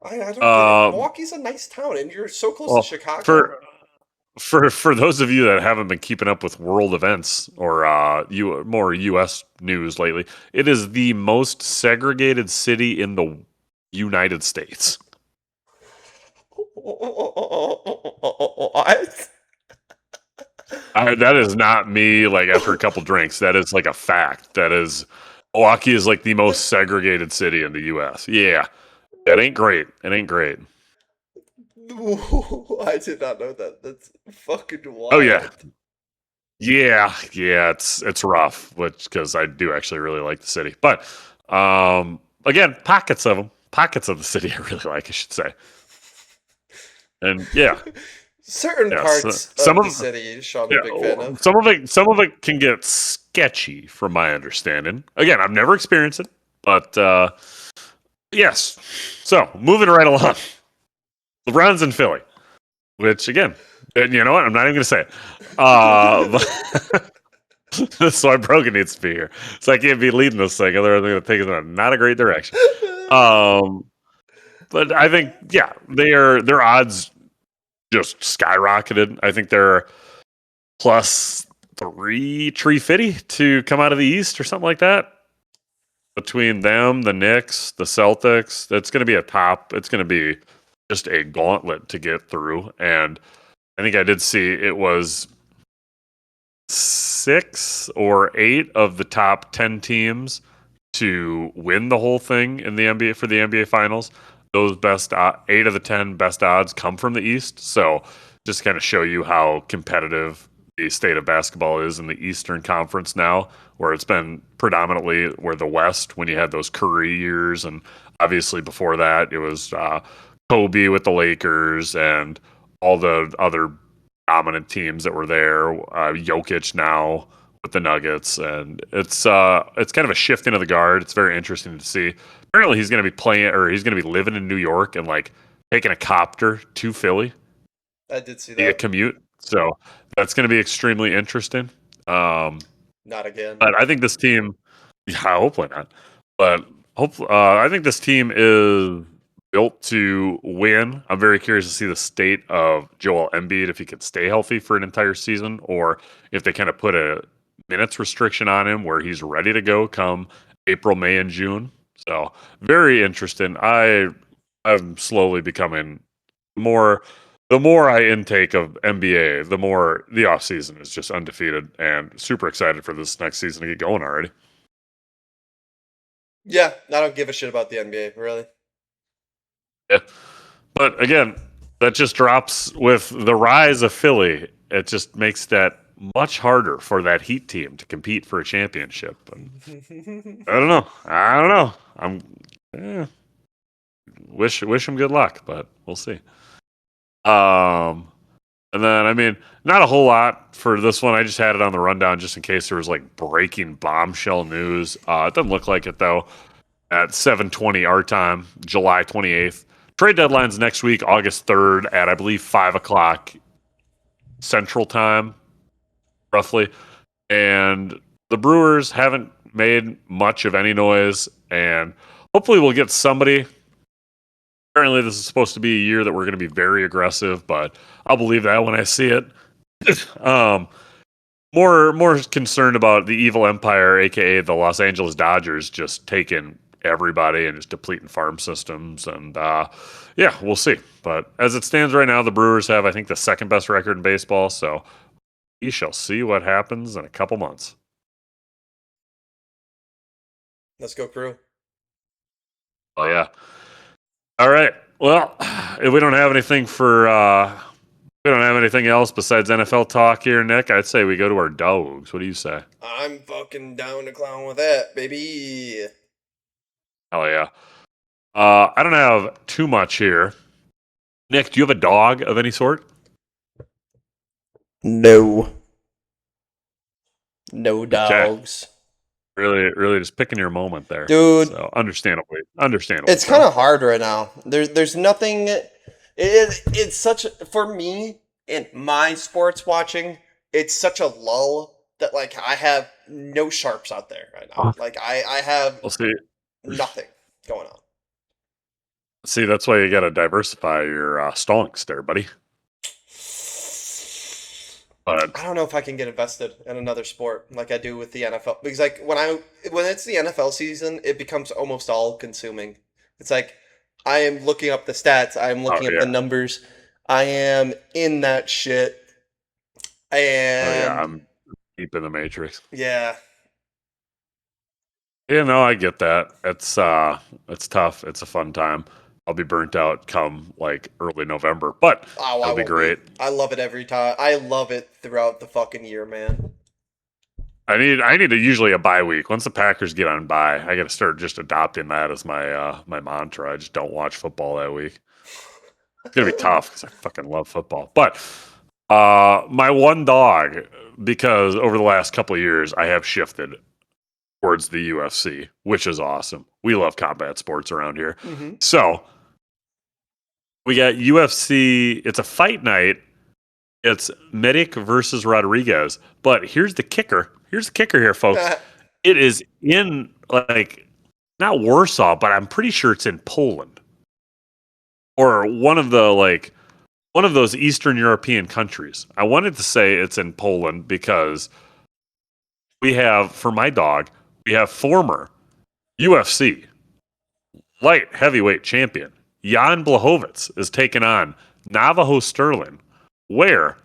I don't get it. uh, Milwaukee's a nice town, and you're so close to well, Chicago. for those of you that haven't been keeping up with world events or more U.S. news lately, it is the most segregated city in the United States. What? That is not me. Like after a couple drinks, that is like a fact. That is Milwaukee is like the most segregated city in the U.S. Yeah, that ain't great. It ain't great. I did not know that. That's fucking Oh yeah, wild. yeah. It's rough, which because I do actually really like the city, but again, pockets of the city I really like, I should say, and yeah, Certain yes, parts some of the of city, Sean's a yeah, big fan of. some of it can get sketchy, from my understanding. Again, I've never experienced it, but yes. So moving right along, LeBron's in Philly, which again, and you know what? I'm not even going to say it. That's why Brogan needs to be here. So I can't be leading this thing, otherwise I'm going to take it in a not a great direction. Um, but I think, yeah, their odds just skyrocketed. I think they're plus 350 to come out of the East or something like that. Between them, the Knicks, the Celtics, it's going to be it's going to be just a gauntlet to get through. And I think I did see it was 6 or 8 of the top 10 teams to win the whole thing in the NBA for the NBA Finals. Those 8 of the 10 best odds come from the East. So just kind of show you how competitive the state of basketball is in the Eastern Conference now, where it's been predominantly where the West when you had those Curry years, and obviously before that it was Kobe with the Lakers and all the other dominant teams that were there. Jokic now with the Nuggets, and it's kind of a shift into the guard. It's very interesting to see. Apparently, he's going to be playing, or he's going to be living in New York and like taking a copter to Philly, I did see via that. commute. So that's going to be extremely interesting. Um, Not again. but I think this team, yeah, hopefully not. But hopefully, I think this team is built to win. I'm very curious to see the state of Joel Embiid, if he could stay healthy for an entire season, or if they kind of put a minutes restriction on him where he's ready to go come April, May, and June. So very interesting. I'm slowly becoming more. The more I intake of NBA, the more the off season is just undefeated, and super excited for this next season to get going already. Yeah, I don't give a shit about the NBA, really. Yeah. But again, that just drops with the rise of Philly. It just makes that much harder for that Heat team to compete for a championship. And I don't know. I don't know. Eh, wish them good luck, but we'll see. Um, and then I mean, not a whole lot for this one. I just had it on the rundown just in case there was like breaking bombshell news. It doesn't look like it though. At 7:20 our time, July 28th. Trade deadline's next week, August 3rd at I believe 5 o'clock Central Time, roughly. And the Brewers haven't made much of any noise, and hopefully we'll get somebody. Apparently, this is supposed to be a year that we're going to be very aggressive, but I'll believe that when I see it. um, more concerned about the evil empire, aka the Los Angeles Dodgers, just taking everybody and just depleting farm systems. And yeah, we'll see. But as it stands right now, the Brewers have, I think, the second best record in baseball. So we shall see what happens in a couple months. Let's go, crew. Oh yeah. All right. Well, if we don't have anything we don't have anything else besides NFL talk here, Nick, I'd say we go to our DAWGS. What do you say? I'm fucking down to clown with that, baby. Hell yeah. I don't have too much here. Nick, do you have a dog of any sort? No. No Okay. dogs. Really, really just picking your moment there. Dude, So understandably it's so. kind of hard right now. There's nothing. It's such for me in my sports watching. It's such a lull that like I have no sharps out there right now. Like I have We'll see. nothing going on. See, that's why you got to diversify your stonks there, buddy. But I don't know if I can get invested in another sport like I do with the NFL because like when it's the NFL season, it becomes almost all consuming. It's like I am looking up the stats, I am oh looking up the yeah, numbers, I am in that shit, oh yeah, and I'm deep in the matrix. yeah, Yeah, no, I get that. It's tough. It's a fun time. I'll be burnt out come like early November, but oh, I it'll be won't be. great. I love it every time. I love it throughout the fucking year, man. I need usually a bye week. Once the Packers get on bye, I got to start just adopting that as my mantra. I just don't watch football that week. It's gonna be tough because I fucking love football. But my one dog, because over the last couple of years I have shifted towards the UFC, which is awesome. We love combat sports around here. Mm-hmm. So we got UFC. It's a fight night. It's Medic versus Rodriguez. But here's the kicker. Here's the kicker here, folks. It is in like not Warsaw, but I'm pretty sure it's in Poland or one of those Eastern European countries. I wanted to say it's in Poland because we have, for my dog, we have former UFC light heavyweight champion Jan Blachowicz is taking on Navajo Sterling, where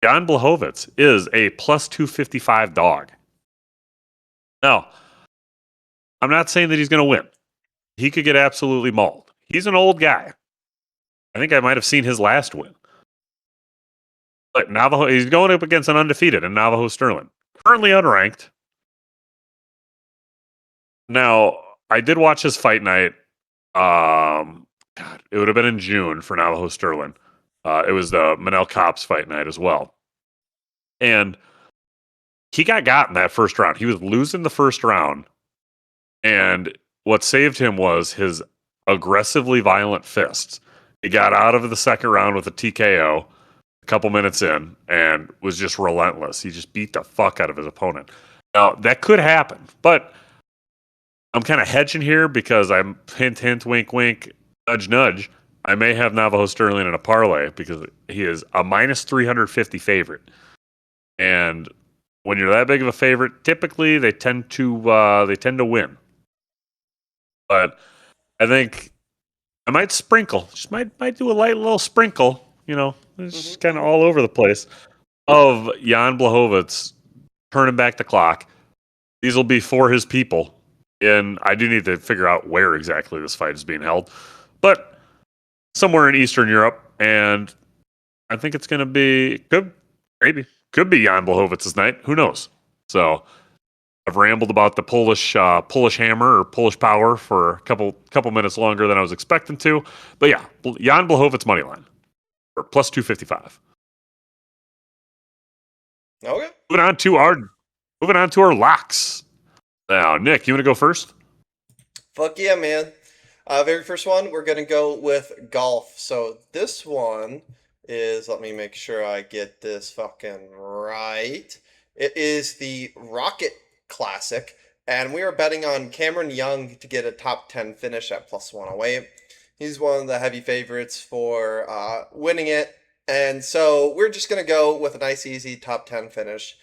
Jan Blachowicz is a plus 255 dog. Now, I'm not saying that he's going to win. He could get absolutely mauled. He's an old guy. I think I might have seen his last win. But Navajo, he's going up against an undefeated in Navajo Sterling, currently unranked. Now, I did watch his fight night. God, it would have been in June for Navajo Sterling. It was the Manel Kopp's fight night as well. And he got in that first round. He was losing the first round. And what saved him was his aggressively violent fists. He got out of the second round with a TKO a couple minutes in and was just relentless. He just beat the fuck out of his opponent. Now, that could happen, but I'm kind of hedging here because I'm hint, hint, wink, wink, nudge, nudge. I may have Navajo Sterling in a parlay because he is a minus 350 favorite. And when you're that big of a favorite, typically they tend to win. But I think I might sprinkle, just might do a light little sprinkle, it's just kind of all over the place of Jan Blachowicz turning back the clock. These will be for his people. And I do need to figure out where exactly this fight is being held. But somewhere in Eastern Europe. And I think it's going to be, could be Jan Blachowicz's night. Who knows? So I've rambled about the Polish hammer or Polish power for a couple minutes longer than I was expecting to. But yeah, Jan Blachowicz money line or plus 255. Okay. Moving on to our locks. Now, Nick, you want to go first? Fuck yeah, man. Very first one, we're going to go with golf. So this one is, let me make sure I get this fucking right. It is the Rocket Classic, and we are betting on Cameron Young to get a top 10 finish at plus 108. He's one of the heavy favorites for winning it, and so we're just going to go with a nice, easy top 10 finish.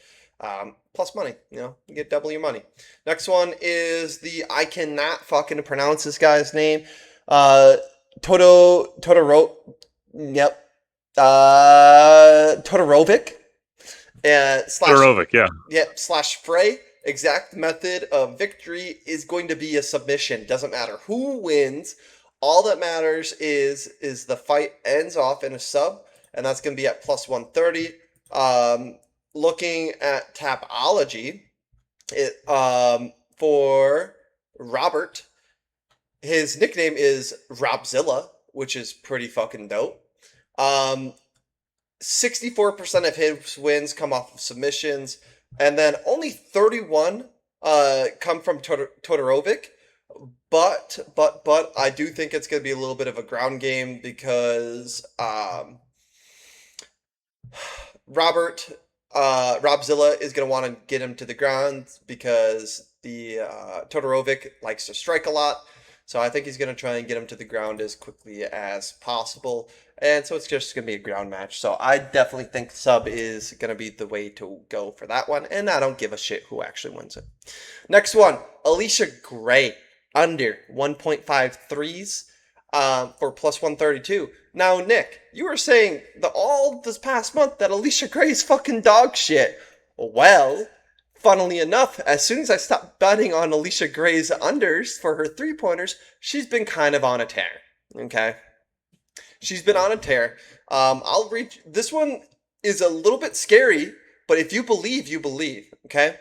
Plus money, you get double your money. Next one is I cannot fucking pronounce this guy's name. Todorovic. Yep. Todorovic. Todorovic, yeah. Yep, /Frey. Exact method of victory is going to be a submission. Doesn't matter who wins. All that matters is the fight ends off in a sub, and that's going to be at plus 130. Looking at Tapology, for Robert, his nickname is Robzilla, which is pretty fucking dope. 64% of his wins come off of submissions, and then only 31 come from Todorovic. But I do think it's going to be a little bit of a ground game because Robzilla is going to want to get him to the ground because the Todorovic likes to strike a lot. So I think he's going to try and get him to the ground as quickly as possible. And so it's just going to be a ground match. So I definitely think sub is going to be the way to go for that one. And I don't give a shit who actually wins it. Next one, Alicia Gray, under 1.5 threes for plus 132. Now, Nick, you were saying all this past month that Alicia Gray's fucking dog shit. Well, funnily enough, as soon as I stopped betting on Alicia Gray's unders for her three-pointers, she's been kind of on a tear. Okay? She's been on a tear. I'll read. This one is a little bit scary, but if you believe, you believe. Okay?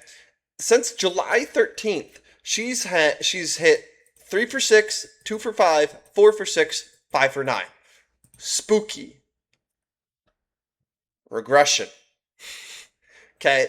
Since July 13th, she's hit 3 for 6, 2 for 5, 4 for 6, 5 for 9. Spooky. Regression. Okay?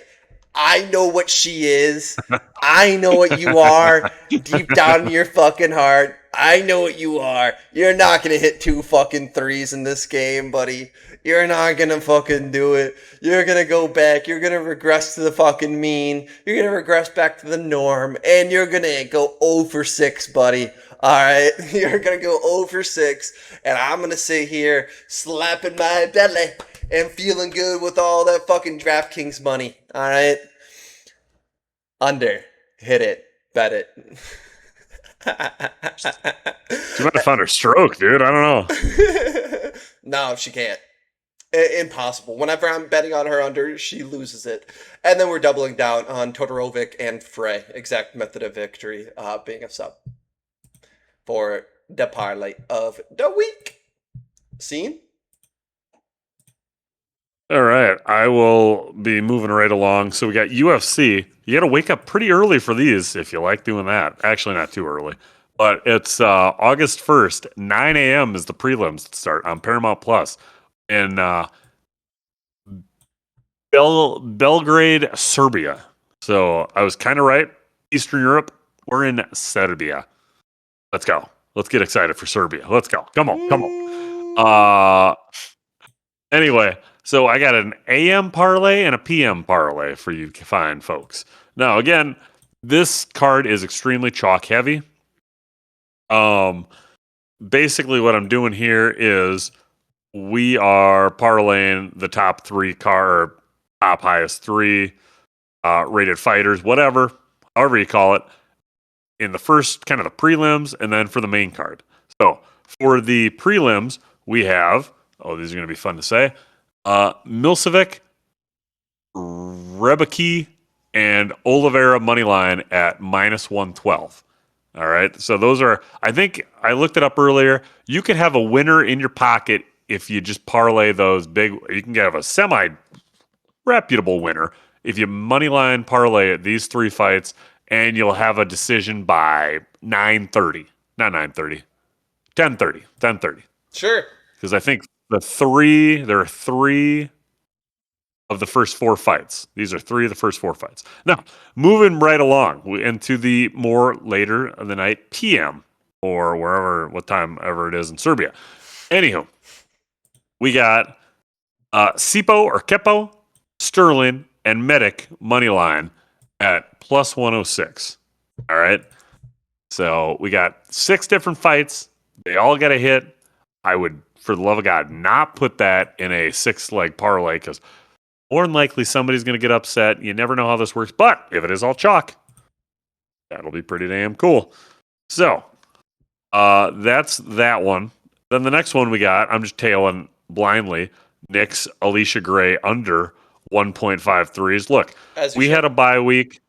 I know what she is. I know what you are. Deep down in your fucking heart. I know what you are. You're not gonna hit 2 fucking threes in this game, buddy. You're not gonna fucking do it. You're gonna go back. You're gonna regress to the fucking mean. You're gonna regress back to the norm. And you're gonna go 0 for 6, buddy. Alright? You're gonna go 0 for 6. And I'm gonna sit here slapping my belly and feeling good with all that fucking DraftKings money. Alright? Under. Hit it. Bet it. She might have found her stroke, dude. I don't know. No, she can't. Impossible. Whenever I'm betting on her under, she loses it. And then we're doubling down on Todorovic and Frey. Exact method of victory being a sub for the parlay of the week. Scene? All right, I will be moving right along. So we got UFC. You got to wake up pretty early for these if you like doing that. Actually, not too early. But it's August 1st, 9 a.m. is the prelims that start on Paramount Plus in Belgrade, Serbia. So I was kind of right. Eastern Europe, we're in Serbia. Let's go. Let's get excited for Serbia. Let's go. Come on. Anyway, so I got an AM parlay and a PM parlay for you fine folks. Now, again, this card is extremely chalk heavy. Basically what I'm doing here is we are parlaying the top 3 top highest 3 rated fighters, however you call it, in the first kind of the prelims and then for the main card. So for the prelims, we have, these are going to be fun to say, Milcevic, Rebecki, and Oliveira moneyline at minus 112. All right. So those are, I think I looked it up earlier. You could have a winner in your pocket if you just parlay those big. You can have a semi-reputable winner if you moneyline parlay at these 3 fights, and you'll have a decision by 9:30. Not 9:30. 10:30. 10:30. Sure. Because I think there are 3 of the first 4 fights. These are 3 of the first 4 fights. Now, moving right along into the more later of the night PM or what time ever it is in Serbia. Anywho, we got Sipo or Kepo, Sterling, and Medic money line at plus 106. All right. So we got 6 different fights. They all got a hit. I would, for the love of God, not put that in a 6-leg parlay because more than likely somebody's going to get upset. You never know how this works. But if it is all chalk, that'll be pretty damn cool. So that's that one. Then the next one we got, I'm just tailing blindly, Nick's Alicia Gray under 1.53s. Look, we had a bye week.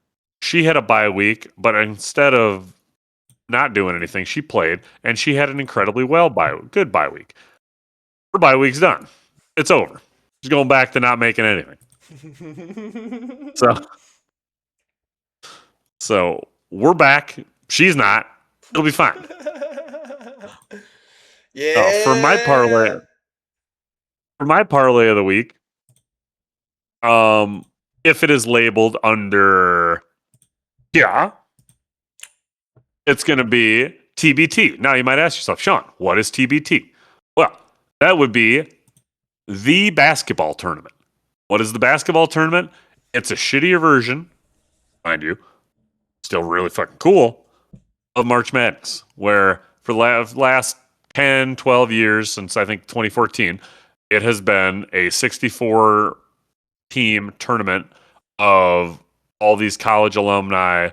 She had a bye week, but instead of not doing anything. She played, and she had an incredibly good bye week. Her bye week's done. It's over. She's going back to not making anything. So we're back. She's not. It'll be fine. Yeah. For my parlay of the week, if it is labeled under it's going to be TBT. Now you might ask yourself, Sean, what is TBT? Well, that would be the basketball tournament. What is the basketball tournament? It's a shittier version, mind you, still really fucking cool, of March Madness, where for the last 10, 12 years, since I think 2014, it has been a 64-team tournament of all these college alumni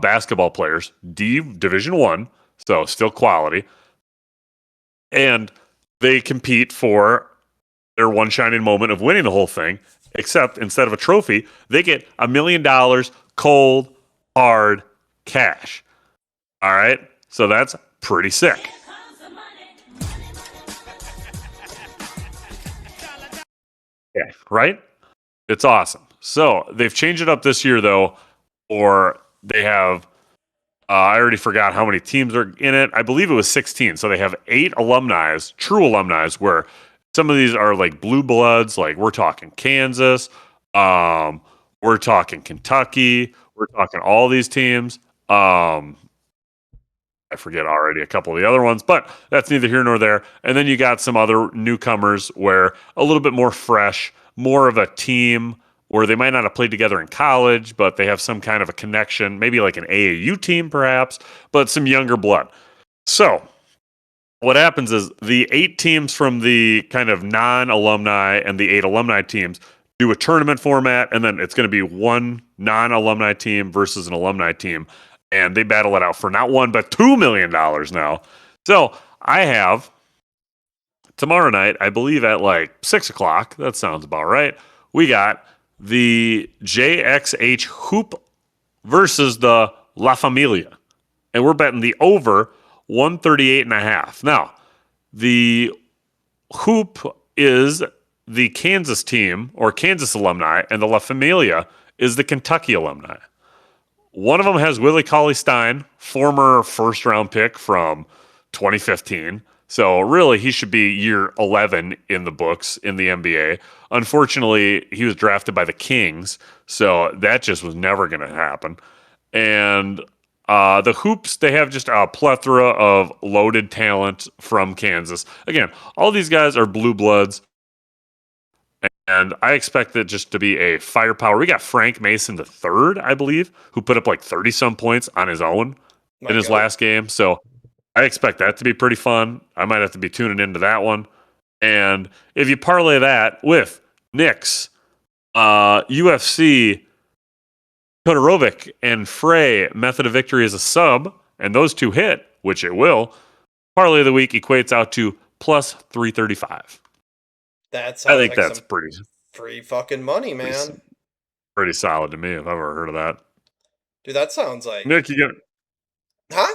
basketball players, Division I, so still quality, and they compete for their one shining moment of winning the whole thing, except instead of a trophy, they get $1 million cold, hard cash. All right? So that's pretty sick. Yeah, right? It's awesome. So they've changed it up this year, though, or they have, I already forgot how many teams are in it. I believe it was 16. So they have 8 alumni, true alumni, where some of these are like blue bloods, like we're talking Kansas, we're talking Kentucky, we're talking all these teams. I forget already a couple of the other ones, but that's neither here nor there. And then you got some other newcomers where a little bit more fresh, more of a team where they might not have played together in college, but they have some kind of a connection, maybe like an AAU team perhaps, but some younger blood. So what happens is the 8 teams from the kind of non-alumni and the 8 alumni teams do a tournament format, and then it's going to be one non-alumni team versus an alumni team, and they battle it out for not $1 but $2 million now. So I have tomorrow night, I believe at like 6 o'clock, that sounds about right, we got the JXH Hoop versus the La Familia, and we're betting the over 138.5. Now, the Hoop is the Kansas team or Kansas alumni, and the La Familia is the Kentucky alumni. One of them has Willie Cauley-Stein, former first-round pick from 2015. So really, he should be year 11 in the books in the NBA. Unfortunately, he was drafted by the Kings, so that just was never going to happen. And the Hoops, they have just a plethora of loaded talent from Kansas. Again, all these guys are blue bloods, and I expect it just to be a firepower. We got Frank Mason III, I believe, who put up like 30-some points on his own in his last game. So I expect that to be pretty fun. I might have to be tuning into that one. And if you parlay that with Knicks, UFC, Todorovic, and Frey, method of victory is a sub, and those two hit, which it will, parlay of the week equates out to plus 335. That sounds I think like that's some free fucking money, man. pretty solid to me if I've ever heard of that. Dude, that sounds like... Nick, you got... Huh?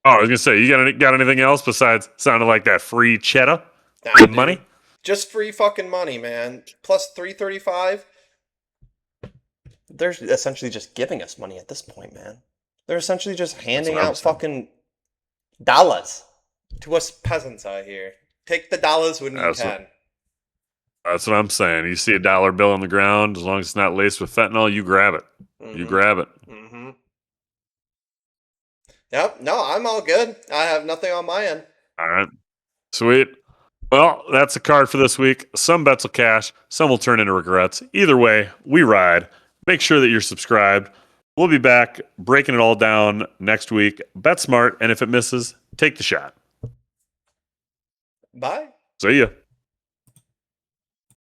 Oh, I was going to say, you got anything else besides sounding like that free cheddar? Nah, Free dude. money? Just free fucking money, man. Plus 335. They're essentially just giving us money at this point, man. They're essentially just handing out fucking dollars to us peasants out here. Take the dollars when you can. That's what I'm saying. You see a dollar bill on the ground, as long as it's not laced with fentanyl, you grab it. Mm-hmm. You grab it. Mm-hmm. Yep. No, I'm all good. I have nothing on my end. All right. Sweet. Well, that's the card for this week. Some bets will cash. Some will turn into regrets. Either way, we ride. Make sure that you're subscribed. We'll be back breaking it all down next week. Bet smart, and if it misses, take the shot. Bye. See ya.